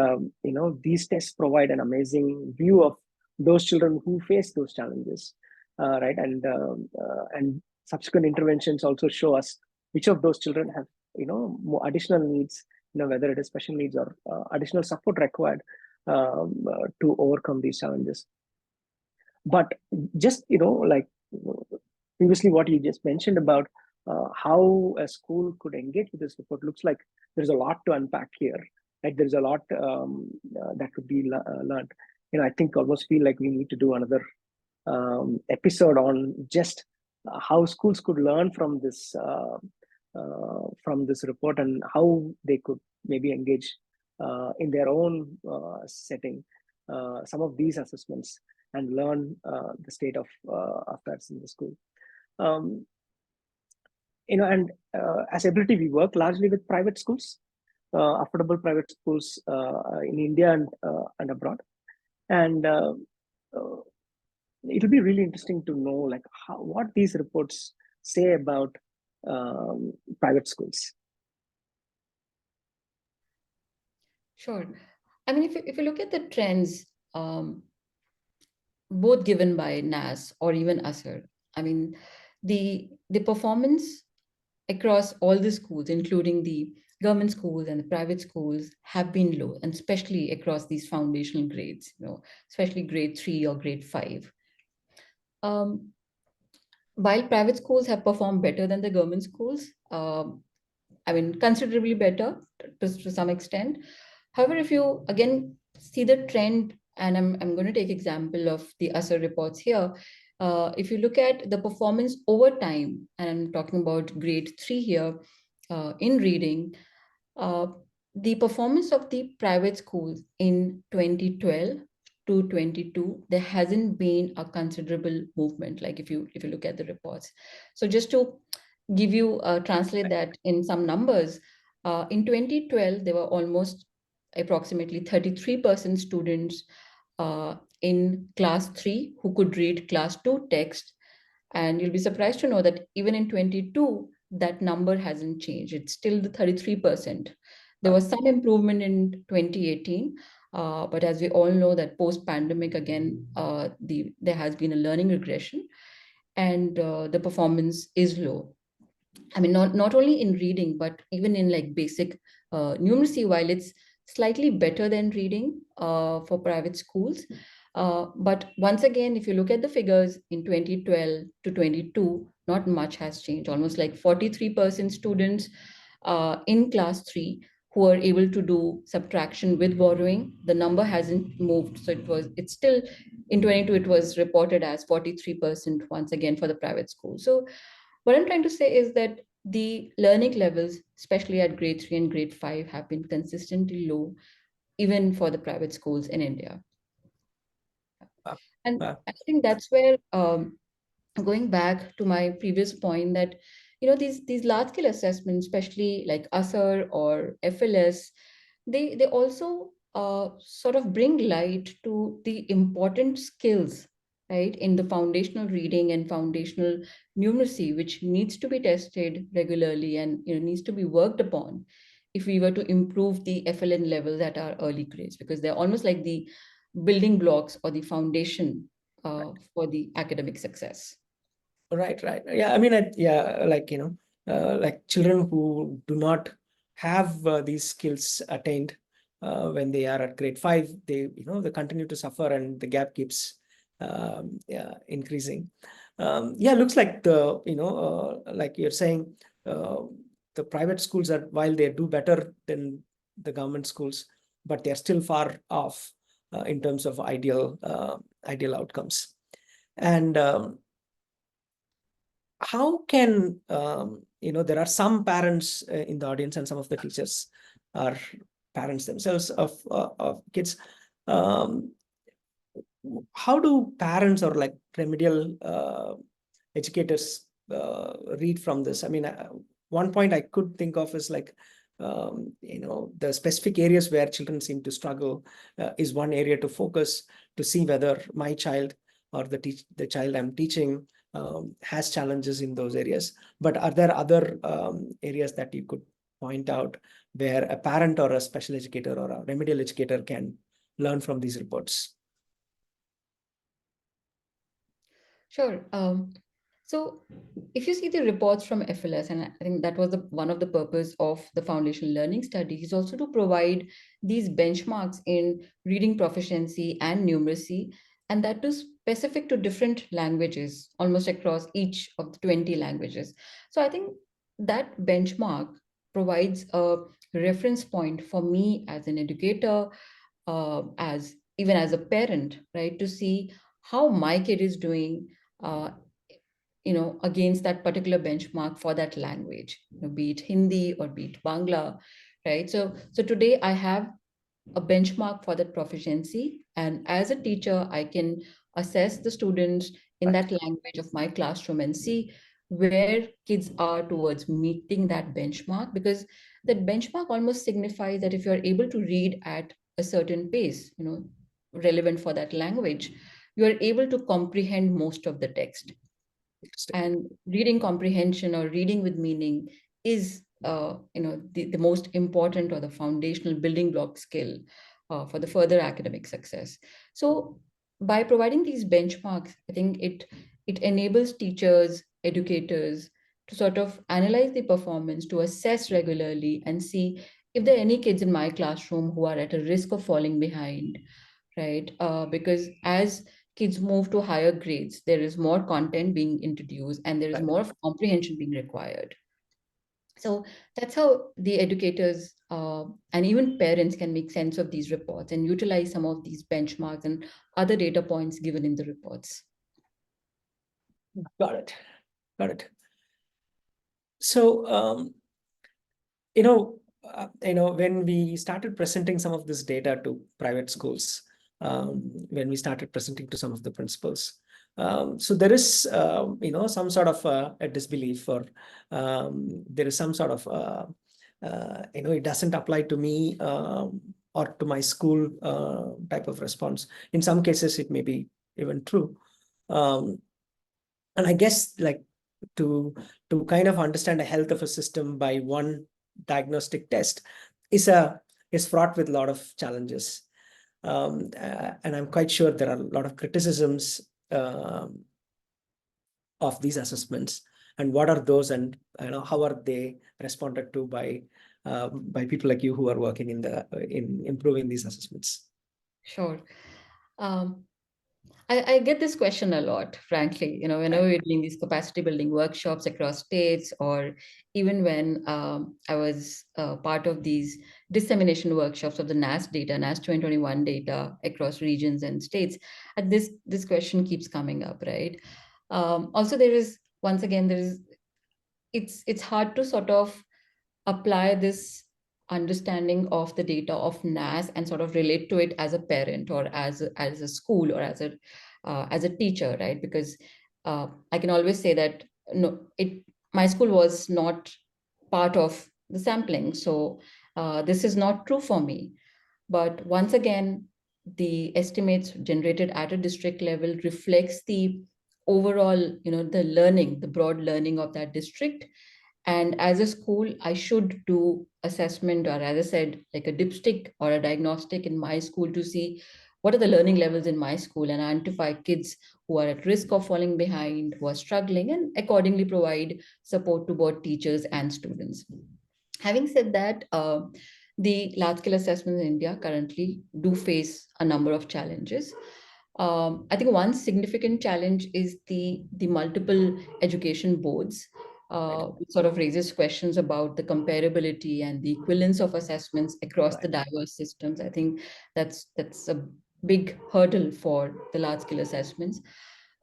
these tests provide an amazing view of those children who face those challenges, right? And subsequent interventions also show us which of those children have more additional needs, whether it is special needs or additional support required to overcome these challenges. But just, like previously what you just mentioned about how a school could engage with this report, looks like there's a lot to unpack here. Like there's a lot that could be learned. I think almost feel like we need to do another episode on just how schools could learn from this report, and how they could maybe engage in their own setting some of these assessments and learn the state of affairs in the school. Um, and as Eblity, we work largely with private schools, affordable private schools in India and abroad. And uh, it'll be really interesting to know like what these reports say about private schools. Sure. I mean, if you look at the trends, both given by NAS or even ASER, I mean, the performance across all the schools, including the government schools and the private schools, have been low, and especially across these foundational grades, especially grade 3 or grade 5. While private schools have performed better than the government schools, I mean, considerably better to some extent. However, if you again see the trend, and I'm going to take example of the ASER reports here. If you look at the performance over time, and I'm talking about grade 3 here in reading, uh, the performance of the private schools in 2012 to 22, there hasn't been a considerable movement. Like if you look at the reports, so just to give you translate that in some numbers, in 2012 there were almost approximately 33% students in class 3 who could read class 2 text, and you'll be surprised to know that even in 22 that number hasn't changed. It's still the 33%. There was some improvement in 2018, but as we all know that post-pandemic again, there has been a learning regression, and the performance is low. I mean, not only in reading, but even in like basic numeracy, while it's slightly better than reading for private schools. But once again, if you look at the figures in 2012 to 22, not much has changed. Almost like 43% students in class 3 who are able to do subtraction with borrowing. The number hasn't moved. So it's still in 22, it was reported as 43% once again for the private school. So what I'm trying to say is that the learning levels, especially at grade 3 and grade 5, have been consistently low, even for the private schools in India. And I think that's where, going back to my previous point, that these large scale assessments, especially like ASER or FLS, they also sort of bring light to the important skills, right, in the foundational reading and foundational numeracy, which needs to be tested regularly and needs to be worked upon if we were to improve the FLN levels at our early grades, because they're almost like the building blocks or the foundation for the academic success. Right. Yeah, I mean, like, like children who do not have these skills attained when they are at grade 5, they continue to suffer, and the gap keeps increasing. Looks like like you're saying, the private schools are, while they do better than the government schools, but they're still far off in terms of ideal outcomes. And how can there are some parents in the audience, and some of the teachers are parents themselves of kids. How do parents or like remedial educators read from this? I mean, one point I could think of is like the specific areas where children seem to struggle is one area to focus, to see whether my child or the child I'm teaching has challenges in those areas. But are there other areas that you could point out where a parent or a special educator or a remedial educator can learn from these reports? Sure. So if you see the reports from FLS, and I think that was one of the purpose of the foundational learning study, is also to provide these benchmarks in reading proficiency and numeracy, and that is specific to different languages, almost across each of the 20 languages. So I think that benchmark provides a reference point for me as an educator, as even as a parent, right, to see how my kid is doing, uh, against that particular benchmark for that language, be it Hindi or be it Bangla, right? So today I have a benchmark for that proficiency, and as a teacher, I can assess the students in that language of my classroom and see where kids are towards meeting that benchmark, because that benchmark almost signifies that if you're able to read at a certain pace, relevant for that language, you are able to comprehend most of the text. And reading comprehension or reading with meaning is the most important or the foundational building block skill for the further academic success. So by providing these benchmarks, I think it enables teachers, educators to sort of analyze the performance, to assess regularly and see if there are any kids in my classroom who are at a risk of falling behind, right? Because as kids move to higher grades, there is more content being introduced and there is more of comprehension being required. So that's how the educators and even parents can make sense of these reports and utilize some of these benchmarks and other data points given in the reports. Got it. Got it. So, when we started presenting some of this data to private schools, when we started presenting to some of the principals, so there is, some sort of a disbelief, or there is some sort of, it doesn't apply to me or to my school type of response. In some cases, it may be even true. And I guess like to kind of understand the health of a system by one diagnostic test is fraught with a lot of challenges. And I'm quite sure there are a lot of criticisms of these assessments, and what are those, and how are they responded to by people like you who are working in improving these assessments. Sure. I get this question a lot, frankly, whenever we're doing these capacity building workshops across states, or even when I was part of these dissemination workshops of the NAS data, NAS 2021 data across regions and states, and this question keeps coming up, right? Also, it's hard to sort of apply this understanding of the data of NAS and sort of relate to it as a parent or as a school or as a teacher, right? Because I can always say that no, my school was not part of the sampling, so this is not true for me. But once again, the estimates generated at a district level reflects the overall, the broad learning of that district. And as a school, I should do assessment, or as I said, like a dipstick or a diagnostic in my school to see what are the learning levels in my school and identify kids who are at risk of falling behind, who are struggling, and accordingly provide support to both teachers and students. Having said that, the large-scale assessments in India currently do face a number of challenges. I think one significant challenge is the multiple education boards. It sort of raises questions about the comparability and the equivalence of assessments across the diverse systems. I think that's a big hurdle for the large-scale assessments.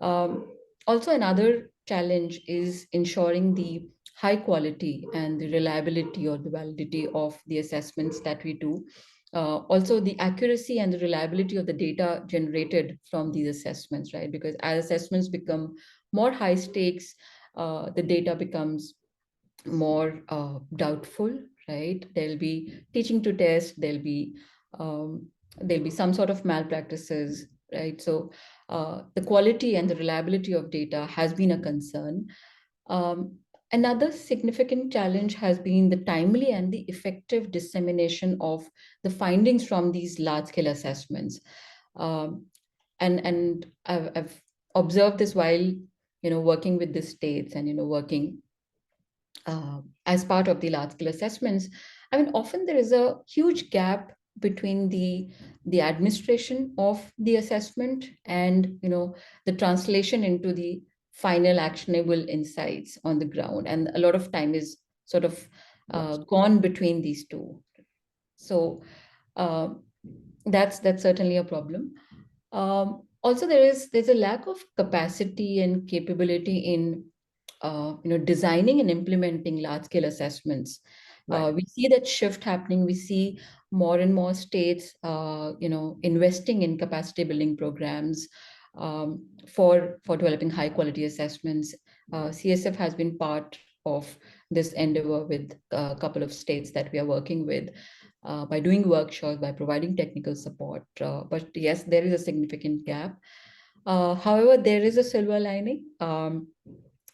Also, another challenge is ensuring the high quality and the reliability or the validity of the assessments that we do. Also, the accuracy and the reliability of the data generated from these assessments, right? Because as assessments become more high stakes, the data becomes more doubtful, right? There'll be teaching to test, there'll be some sort of malpractices, right? So the quality and the reliability of data has been a concern. Another significant challenge has been the timely and the effective dissemination of the findings from these large-scale assessments. And I've observed this while working with the states and working as part of the large-scale assessments. I mean, often there is a huge gap between the administration of the assessment and the translation into the final actionable insights on the ground, and a lot of time is sort of gone between these two. So that's certainly a problem. Also, there's a lack of capacity and capability in designing and implementing large scale assessments. Right. We see that shift happening. We see more and more states investing in capacity building programs for developing high quality assessments. CSF has been part of this endeavor with a couple of states that we are working with, by doing workshops, by providing technical support. But yes, there is a significant gap. However, there is a silver lining.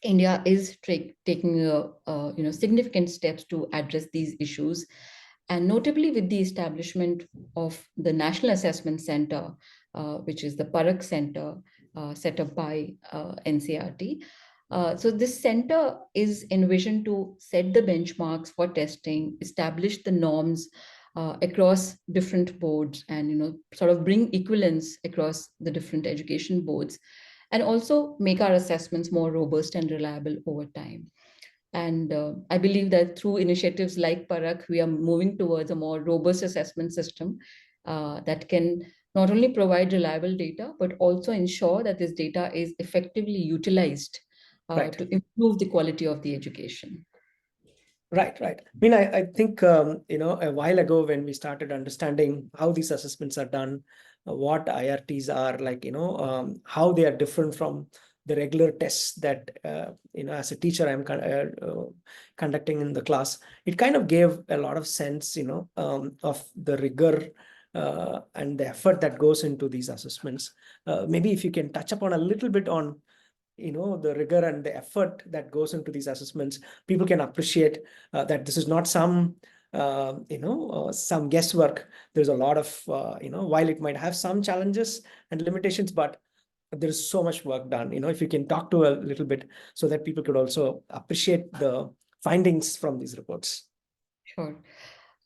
India is taking significant steps to address these issues, and notably with the establishment of the National Assessment Center, which is the Parak Center set up by NCRT. So this center is envisioned to set the benchmarks for testing, establish the norms across different boards, and sort of bring equivalence across the different education boards, and also make our assessments more robust and reliable over time. And I believe that through initiatives like Parak, we are moving towards a more robust assessment system that can not only provide reliable data, but also ensure that this data is effectively utilized Right. to improve the quality of the education. Right. I mean, I think, a while ago when we started understanding how these assessments are done, what IRTs are like, how they are different from the regular tests that, as a teacher, I'm conducting in the class, it kind of gave a lot of sense, of the rigor and the effort that goes into these assessments. Maybe if you can touch upon a little bit on the rigor and the effort that goes into these assessments, people can appreciate that this is not some some guesswork. There's a lot of while it might have some challenges and limitations, but there's so much work done. If you can talk to a little bit so that people could also appreciate the findings from these reports. Sure.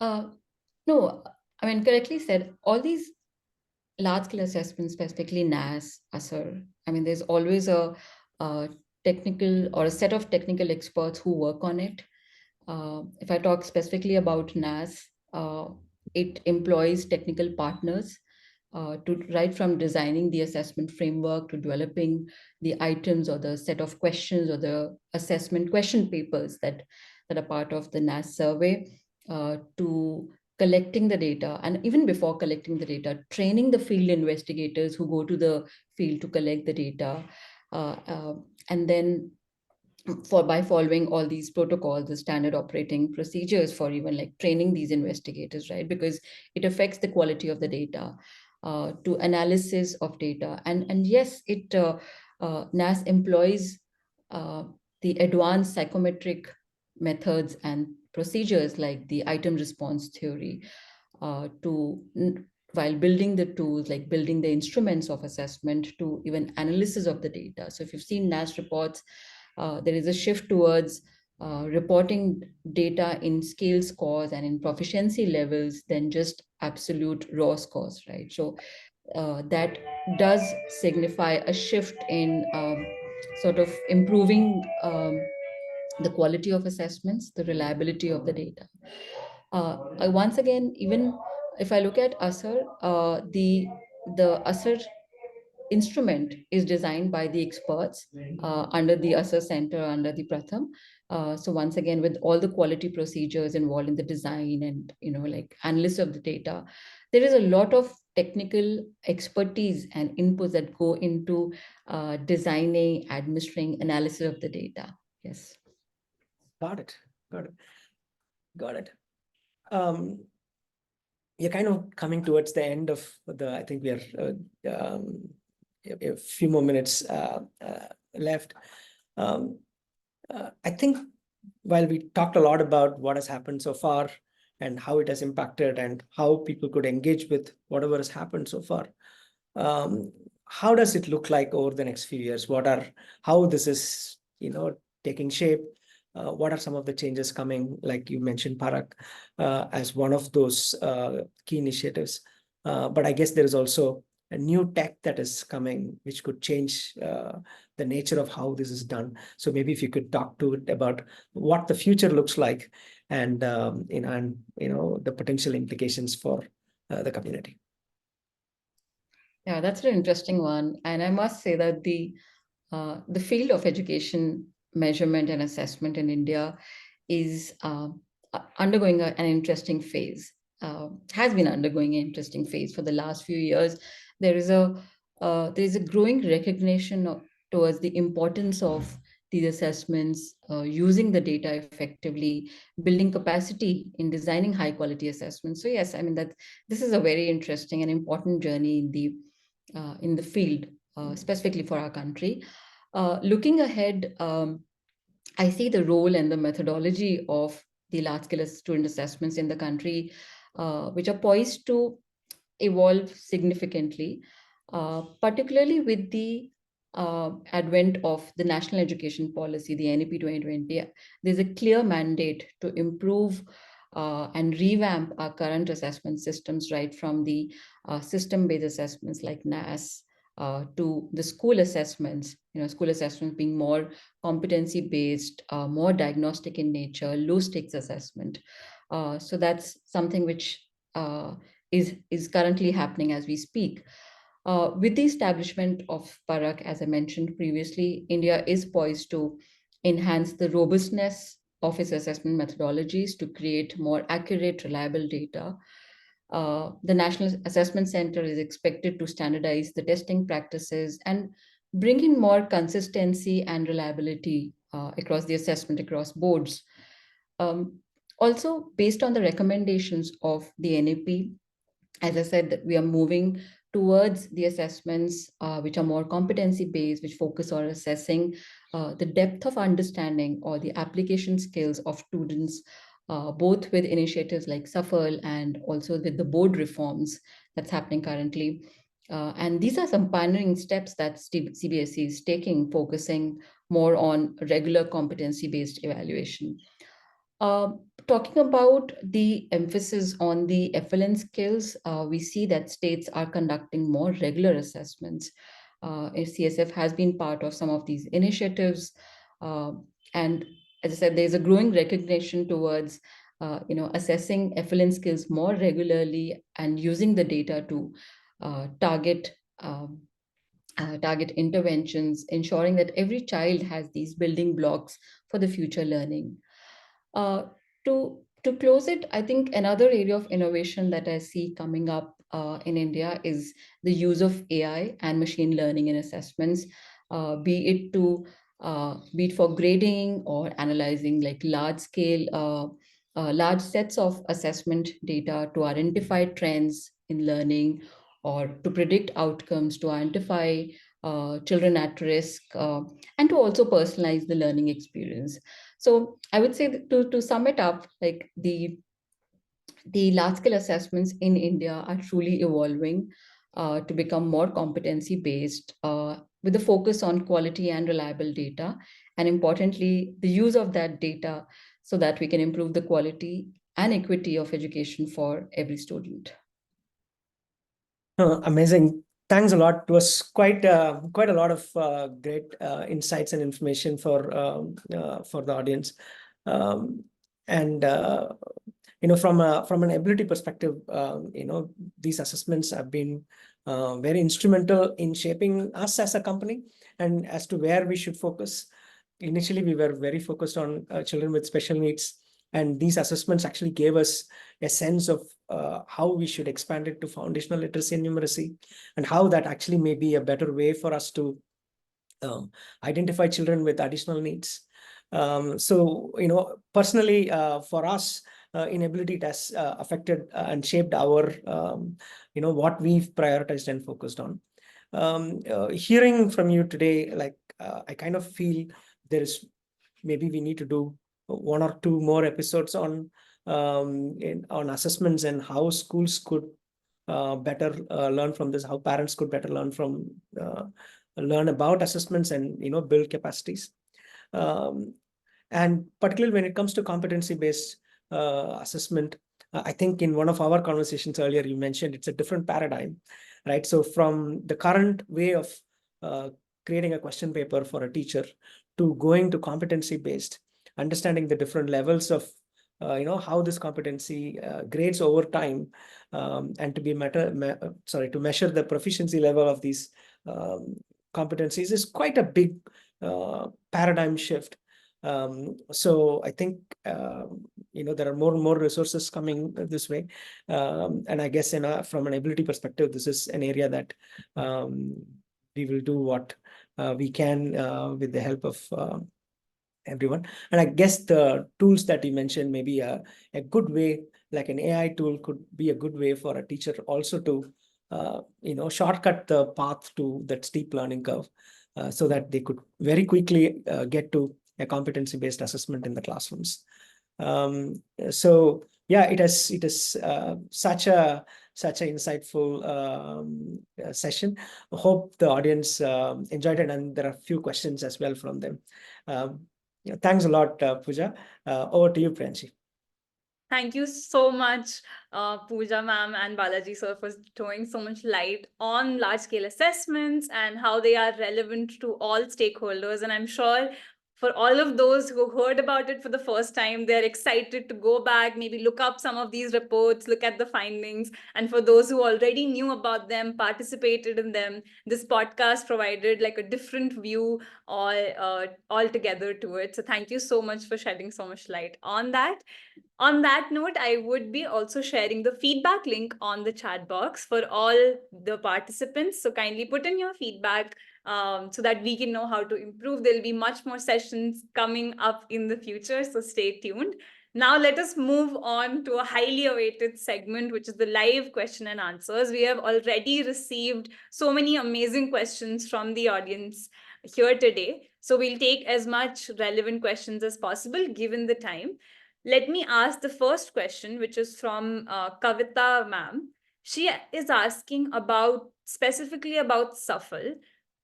No, I mean, correctly said, all these large-scale assessments, specifically NAS, ASER, I mean, there's always a technical or a set of technical experts who work on it. If I talk specifically about NAS, it employs technical partners to right from designing the assessment framework to developing the items or the set of questions or the assessment question papers that are part of the NAS survey, to collecting the data, and even before collecting the data, training the field investigators who go to the field to collect the data, and then by following all these protocols, the standard operating procedures for even like training these investigators, right? Because it affects the quality of the data, to analysis of data. And yes, NAS employs the advanced psychometric methods and procedures like the item response theory while building the tools, like building the instruments of assessment to even analysis of the data. So if you've seen NAS reports, there is a shift towards reporting data in scale scores and in proficiency levels than just absolute raw scores, right? So that does signify a shift in sort of improving the quality of assessments, the reliability of the data. Once again, even if I look at ASER, the ASER instrument is designed by the experts under the ASER Center, under the Pratham. So once again, with all the quality procedures involved in the design and like analysis of the data, there is a lot of technical expertise and inputs that go into designing, administering, analysis of the data. Yes. Got it. You're kind of coming towards the end of I think we are a few more minutes left. I think while we talked a lot about what has happened so far and how it has impacted and how people could engage with whatever has happened so far, how does it look like over the next few years? How this is taking shape? what are some of the changes coming, like you mentioned Parak as one of those key initiatives. But I guess there is also a new tech that is coming, which could change the nature of how this is done. So maybe if you could talk to it about what the future looks like, and the potential implications for the community. Yeah, that's an interesting one. And I must say that the field of education measurement and assessment in India is undergoing an interesting phase, has been undergoing an interesting phase for the last few years. There is a growing recognition towards the importance of these assessments, using the data effectively, building capacity in designing high quality assessments. So yes, I mean that this is a very interesting and important journey in the field, specifically for our country. Looking ahead, I see the role and the methodology of the large-scale student assessments in the country, which are poised to evolve significantly, particularly with the advent of the National Education Policy, the NEP 2020. There's a clear mandate to improve and revamp our current assessment systems, right from the system-based assessments like NAS to the school assessments, school assessments being more competency-based, more diagnostic in nature, low-stakes assessment. So that's something which is currently happening as we speak. With the establishment of Parak, as I mentioned previously, India is poised to enhance the robustness of its assessment methodologies to create more accurate, reliable data. The National Assessment Center is expected to standardize the testing practices and bring in more consistency and reliability across the assessment, across boards. Also, based on the recommendations of the NAP, as I said, that we are moving towards the assessments which are more competency based, which focus on assessing the depth of understanding or the application skills of students, both with initiatives like SAFAL and also with the board reforms that's happening currently. And these are some pioneering steps that CBSE is taking, focusing more on regular competency-based evaluation. Talking about the emphasis on the FLN skills, we see that states are conducting more regular assessments. CSF has been part of some of these initiatives. And as I said, there's a growing recognition towards assessing FLN skills more regularly and using the data to target interventions, ensuring that every child has these building blocks for the future learning. To close it, I think another area of innovation that I see coming up in India is the use of AI and machine learning in assessments, be it for grading or analyzing like large sets of assessment data to identify trends in learning or to predict outcomes, to identify children at risk, and to also personalize the learning experience. So I would say that to sum it up, like the large-scale assessments in India are truly evolving to become more competency-based with a focus on quality and reliable data. And importantly, the use of that data so that we can improve the quality and equity of education for every student. Amazing. Thanks a lot. It was quite a lot of great insights and information for the audience. And from an Eblity perspective, these assessments have been very instrumental in shaping us as a company and as to where we should focus. Initially, we were very focused on children with special needs, and these assessments actually gave us a sense of how we should expand it to foundational literacy and numeracy, and how that actually may be a better way for us to identify children with additional needs. So, personally, for us in Eblity, it has affected and shaped our, what we've prioritized and focused on. Hearing from you today, like I kind of feel maybe we need to do 1 or 2 more episodes on assessments and how schools could better learn from this, how parents could better learn about assessments and build capacities. And particularly when it comes to competency-based assessment, I think in one of our conversations earlier, you mentioned it's a different paradigm, right? So from the current way of creating a question paper for a teacher to going to competency-based, understanding the different levels of how this competency grades over time, and to be to measure the proficiency level of these competencies is quite a big paradigm shift. So I think there are more and more resources coming this way, and I guess from an ability perspective, this is an area that we will do what we can with the help of everyone. And I guess the tools that you mentioned, maybe a good way, like an AI tool, could be a good way for a teacher also to shortcut the path to that steep learning curve, so that they could very quickly get to a competency-based assessment in the classrooms. So yeah, it is such an insightful session. I hope the audience enjoyed it, and there are a few questions as well from them. Thanks a lot, Pooja. Over to you, Priyanshi. Thank you so much, Pooja ma'am and Balaji sir, for throwing so much light on large-scale assessments and how they are relevant to all stakeholders. And I'm sure for all of those who heard about it for the first time, they're excited to go back, maybe look up some of these reports, look at the findings. And for those who already knew about them, participated in them, this podcast provided like a different view altogether to it. So thank you so much for shedding so much light on that. On that note, I would be also sharing the feedback link on the chat box for all the participants. So kindly put in your feedback so that we can know how to improve. There'll be much more sessions coming up in the future, so stay tuned. Now let us move on to a highly awaited segment, which is the live question and answers. We have already received so many amazing questions from the audience here today. So we'll take as much relevant questions as possible given the time. Let me ask the first question, which is from Kavita ma'am. She is asking specifically about SAFAL,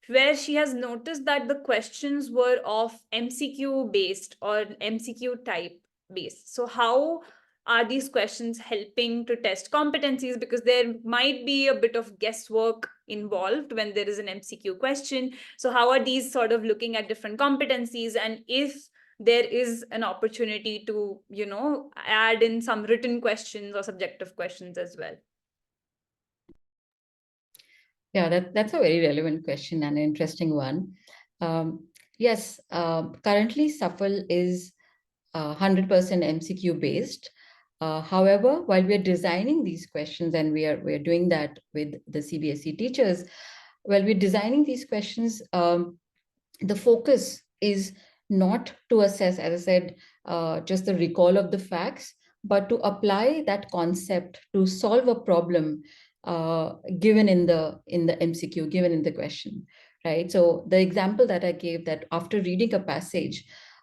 where she has noticed that the questions were of MCQ based or MCQ type based. So how are these questions helping to test competencies? Because there might be a bit of guesswork involved when there is an MCQ question. So how are these sort of looking at different competencies? And if there is an opportunity to, add in some written questions or subjective questions as well. Yeah, that's a very relevant question and an interesting one. Yes, currently SAFAL is 100% MCQ based. However, while we are designing these questions, and we are doing that with the CBSE teachers, while we're designing these questions, the focus is not to assess, as I said, just the recall of the facts, but to apply that concept to solve a problem given in the MCQ, given in the question, right? So the example that I gave, that after reading a passage,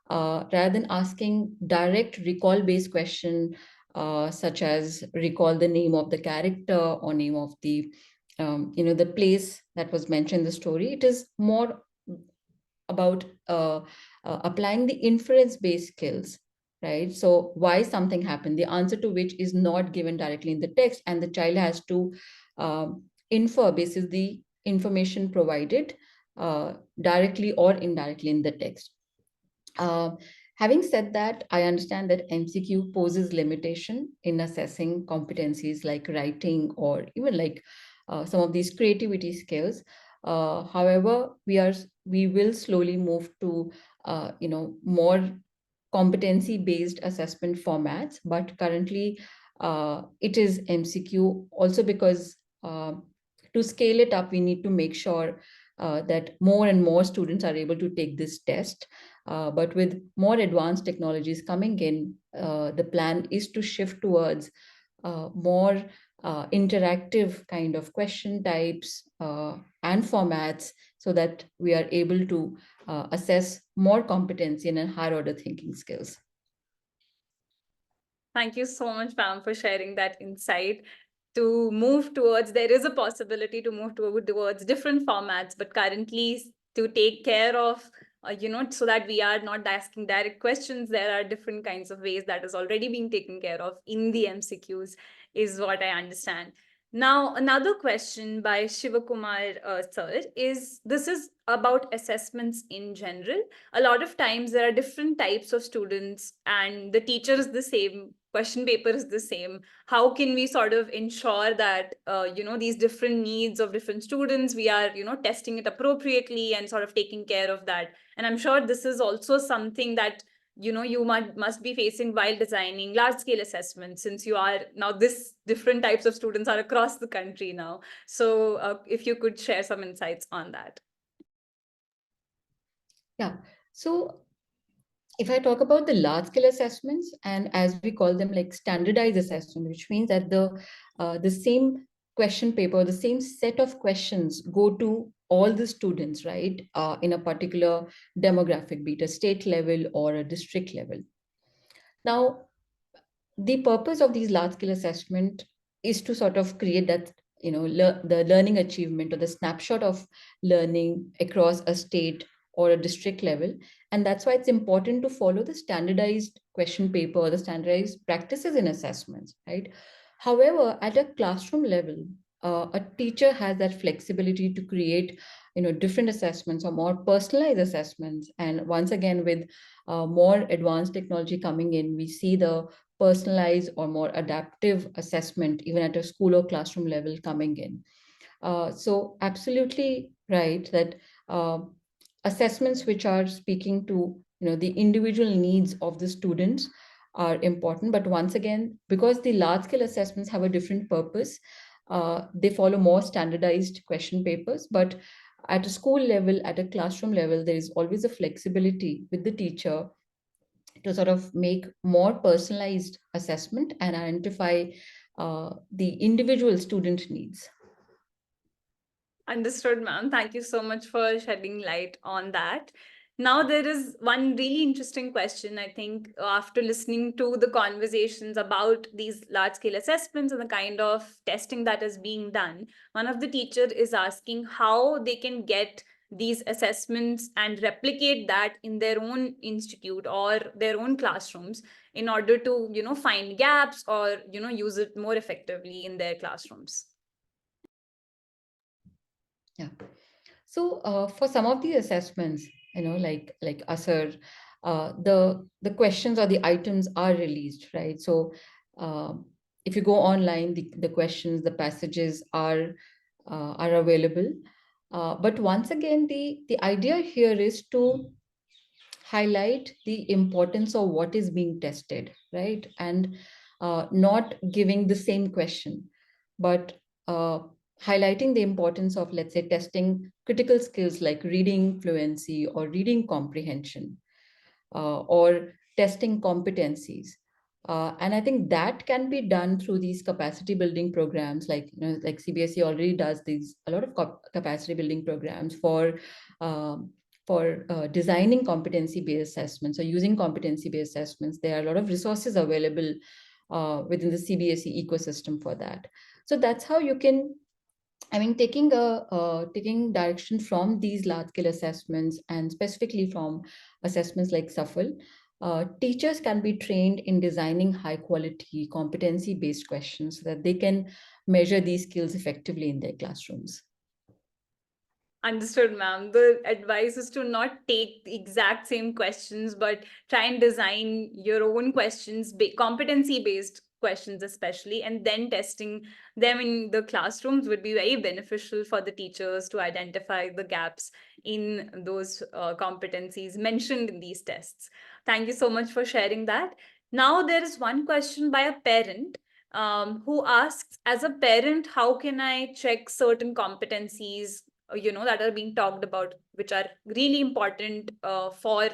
rather than asking direct recall-based question, such as recall the name of the character or name of the the place that was mentioned in the story, it is more about applying the inference-based skills, right? So why something happened, the answer to which is not given directly in the text, and the child has to infer basis the information provided directly or indirectly in the text. Having said that, I understand that MCQ poses limitation in assessing competencies like writing or even like some of these creativity skills. However, we will slowly move to more competency-based assessment formats, but currently it is MCQ also because to scale it up, we need to make sure that more and more students are able to take this test. But with more advanced technologies coming in, the plan is to shift towards more interactive kind of question types and formats, so that we are able to assess more competency and higher order thinking skills. Thank you so much, Pam, for sharing that insight. To move towards, there is a possibility to move towards different formats, but currently to take care of so that we are not asking direct questions. There are different kinds of ways that is already being taken care of in the MCQs, is what I understand. Now, another question by Shivakumar sir is, this is about assessments in general. A lot of times there are different types of students and the teacher is the same, question paper is the same. How can we sort of ensure that, these different needs of different students, we are, testing it appropriately and sort of taking care of that? And I'm sure this is also something that you must be facing while designing large scale assessments, since you are now, this different types of students are across the country now. So if you could share some insights on that. Yeah. So if I talk about the large scale assessments, and as we call them, like standardized assessment, which means that the same question paper, the same set of questions go to all the students, right, in a particular demographic, be it a state level or a district level. Now, the purpose of these large scale assessment is to sort of create that, the learning achievement or the snapshot of learning across a state or a district level. And that's why it's important to follow the standardized question paper or the standardized practices in assessments, right? However, at a classroom level, a teacher has that flexibility to create, different assessments or more personalized assessments. And once again, with more advanced technology coming in, we see the personalized or more adaptive assessment, even at a school or classroom level, coming in. So absolutely right that assessments which are speaking to the individual needs of the students are important. But once again, because the large scale assessments have a different purpose, they follow more standardized question papers. But at a school level, at a classroom level, there is always a flexibility with the teacher to sort of make more personalized assessment and identify the individual student needs. Understood, ma'am. Thank you so much for shedding light on that. Now, there is one really interesting question, I think, after listening to the conversations about these large-scale assessments and the kind of testing that is being done. One of the teachers is asking how they can get these assessments and replicate that in their own institute or their own classrooms in order to, find gaps or, use it more effectively in their classrooms. Yeah. So for some of the assessments, like ASER, the questions or the items are released, right? So if you go online, the questions, the passages are available. But once again, the idea here is to highlight the importance of what is being tested, right? And not giving the same question, but highlighting the importance of, let's say, testing critical skills like reading fluency or reading comprehension, or testing competencies. And I think that can be done through these capacity building programs, like like CBSE already does a lot of capacity building programs for designing competency-based assessments or using competency-based assessments. There are a lot of resources available within the CBSE ecosystem for that. So that's how you can, taking direction from these large-scale assessments and specifically from assessments like SAFAL, teachers can be trained in designing high-quality, competency-based questions so that they can measure these skills effectively in their classrooms. Understood, ma'am. The advice is to not take the exact same questions, but try and design your own questions, competency-based questions especially, and then testing them in the classrooms would be very beneficial for the teachers to identify the gaps in those competencies mentioned in these tests. Thank you so much for sharing that. Now, there is one question by a parent who asks, as a parent, how can I check certain competencies that are being talked about, which are really important for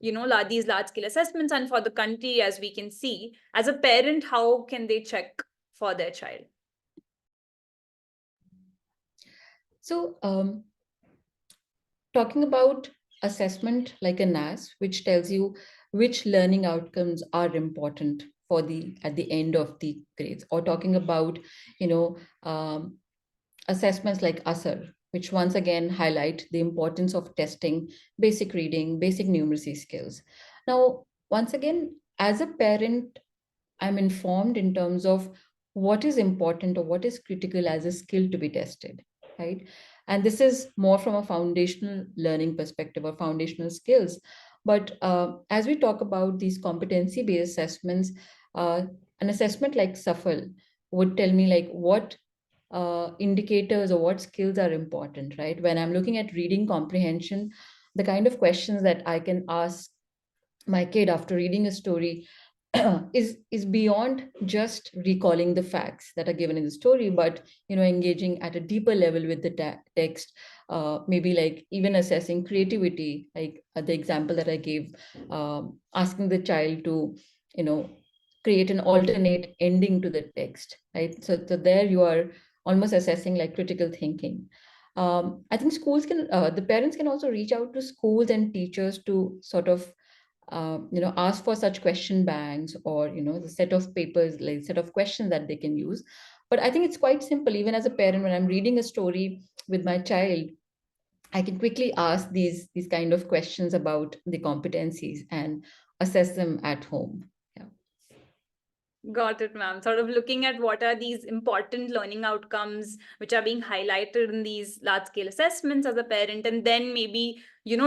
these large scale assessments and for the country, as we can see? As a parent, how can they check for their child? So talking about assessment like a NAS, which tells you which learning outcomes are important for at the end of the grades, or talking about assessments like ASER, which once again highlight the importance of testing basic reading, basic numeracy skills. Now, once again, as a parent, I'm informed in terms of what is important or what is critical as a skill to be tested, right? And this is more from a foundational learning perspective or foundational skills. But as we talk about these competency-based assessments, an assessment like SAFAL would tell me like what indicators or what skills are important, right? When I'm looking at reading comprehension, the kind of questions that I can ask my kid after reading a story is beyond just recalling the facts that are given in the story, but engaging at a deeper level with the text, maybe like even assessing creativity, like the example that I gave, asking the child to you know create an alternate ending to the text, right? So there you are almost assessing like critical thinking. I think schools can, the parents can also reach out to schools and teachers to sort of ask for such question banks, or the set of papers, like set of questions that they can use. But I think it's quite simple. Even as a parent, when I'm reading a story with my child, I can quickly ask these kind of questions about the competencies and assess them at home. Yeah. Got it, ma'am. Sort of looking at what are these important learning outcomes which are being highlighted in these large scale assessments as a parent, and then maybe,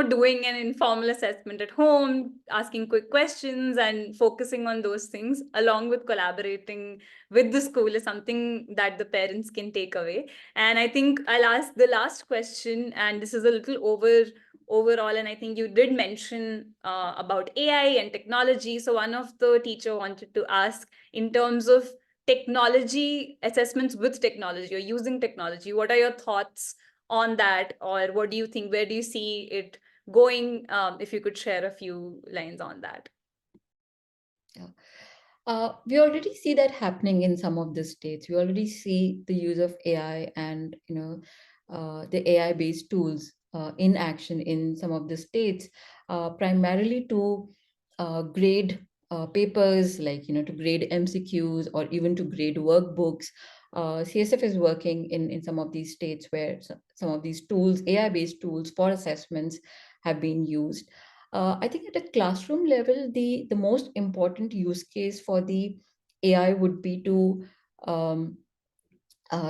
doing an informal assessment at home, asking quick questions and focusing on those things along with collaborating with the school is something that the parents can take away. And I think I'll ask the last question, and this is a little overall, and I think you did mention about AI and technology. So one of the teacher wanted to ask, in terms of technology, assessments with technology or using technology, what are your thoughts on that? Or what do you think, where do you see it going? If you could share a few lines on that. Yeah. We already see that happening in some of the states. We already see the use of AI and the AI-based tools in action in some of the states, primarily to grade papers, like to grade MCQs or even to grade workbooks. CSF is working in some of these states where some of these tools, AI-based tools for assessments, have been used. I think at a classroom level, the most important use case for the AI would be to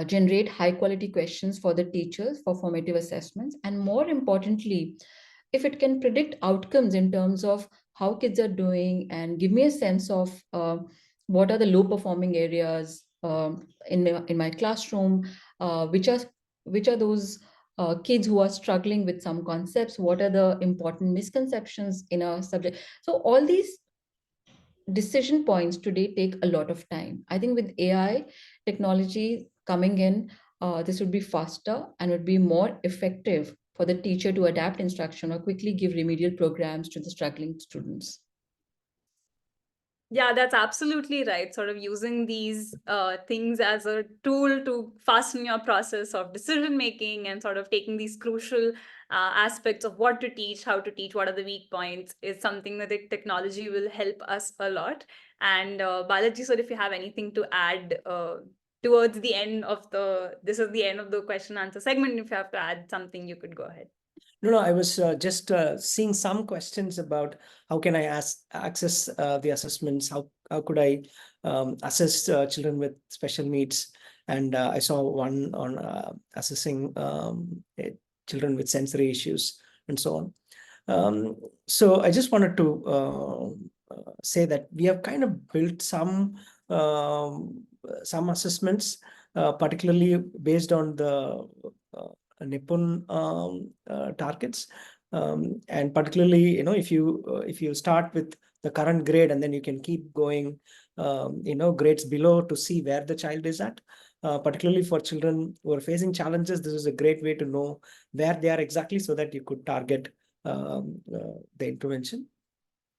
generate high quality questions for the teachers for formative assessments. And more importantly, if it can predict outcomes in terms of how kids are doing and give me a sense of what are the low performing areas in my classroom, which are those kids who are struggling with some concepts, what are the important misconceptions in a subject. So all these decision points today take a lot of time. I think with AI technology coming in, this would be faster and would be more effective for the teacher to adapt instruction or quickly give remedial programs to the struggling students. Yeah, that's absolutely right. Sort of using these things as a tool to fasten your process of decision making and sort of taking these crucial aspects of what to teach, how to teach, what are the weak points, is something that the technology will help us a lot. And Balaji, so if you have anything to add towards the end of this is the end of the question answer segment. If you have to add something, you could go ahead. No, I was just seeing some questions about how can I access the assessments, how could I assess children with special needs, and I saw one on assessing children with sensory issues and so on. So I just wanted to say that we have kind of built some assessments, particularly based on the Nippon targets, and particularly if you start with the current grade and then you can keep going grades below to see where the child is at, particularly for children who are facing challenges. This is a great way to know where they are exactly, so that you could target the intervention.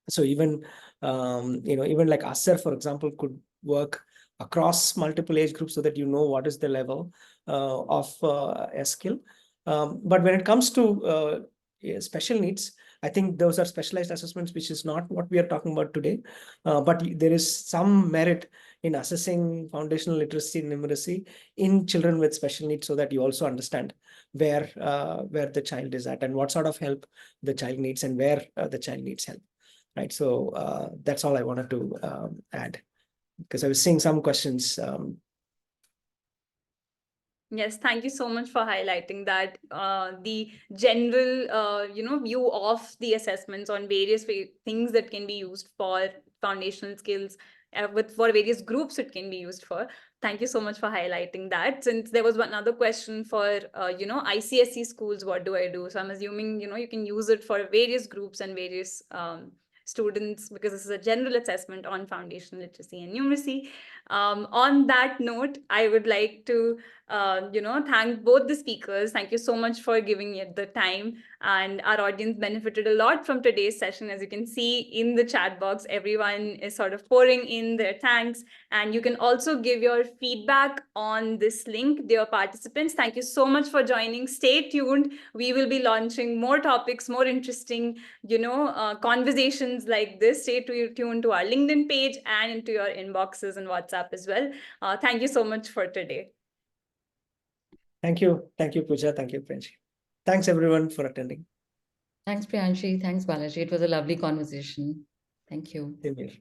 So even even like ASER, for example, could work across multiple age groups so that you know what is the level of a skill. But when it comes to special needs, I think those are specialized assessments, which is not what we are talking about today. But there is some merit in assessing foundational literacy and numeracy in children with special needs, so that you also understand where the child is at and what sort of help the child needs and where the child needs help. Right. So that's all I wanted to add, because I was seeing some questions. Yes, thank you so much for highlighting that. The general, view of the assessments on various things that can be used for foundational skills, for various groups it can be used for. Thank you so much for highlighting that. Since there was one other question for, ICSE schools, what do I do? So I'm assuming, you can use it for various groups and various students, because this is a general assessment on foundational literacy and numeracy. On that note, I would like to thank both the speakers. Thank you so much for giving me the time, and our audience benefited a lot from today's session. As you can see in the chat box, everyone is sort of pouring in their thanks, and you can also give your feedback on this link, dear participants. Thank you so much for joining. Stay tuned. We will be launching more topics, more interesting, conversations like this. Stay tuned to our LinkedIn page and into your inboxes and WhatsApp as well. Thank you so much for today. Thank you, Pooja. Thank you, Priyanshi. Thanks everyone for attending. Thanks, Priyanshi. Thanks, Balaji. It was a lovely conversation. Thank you. Same here.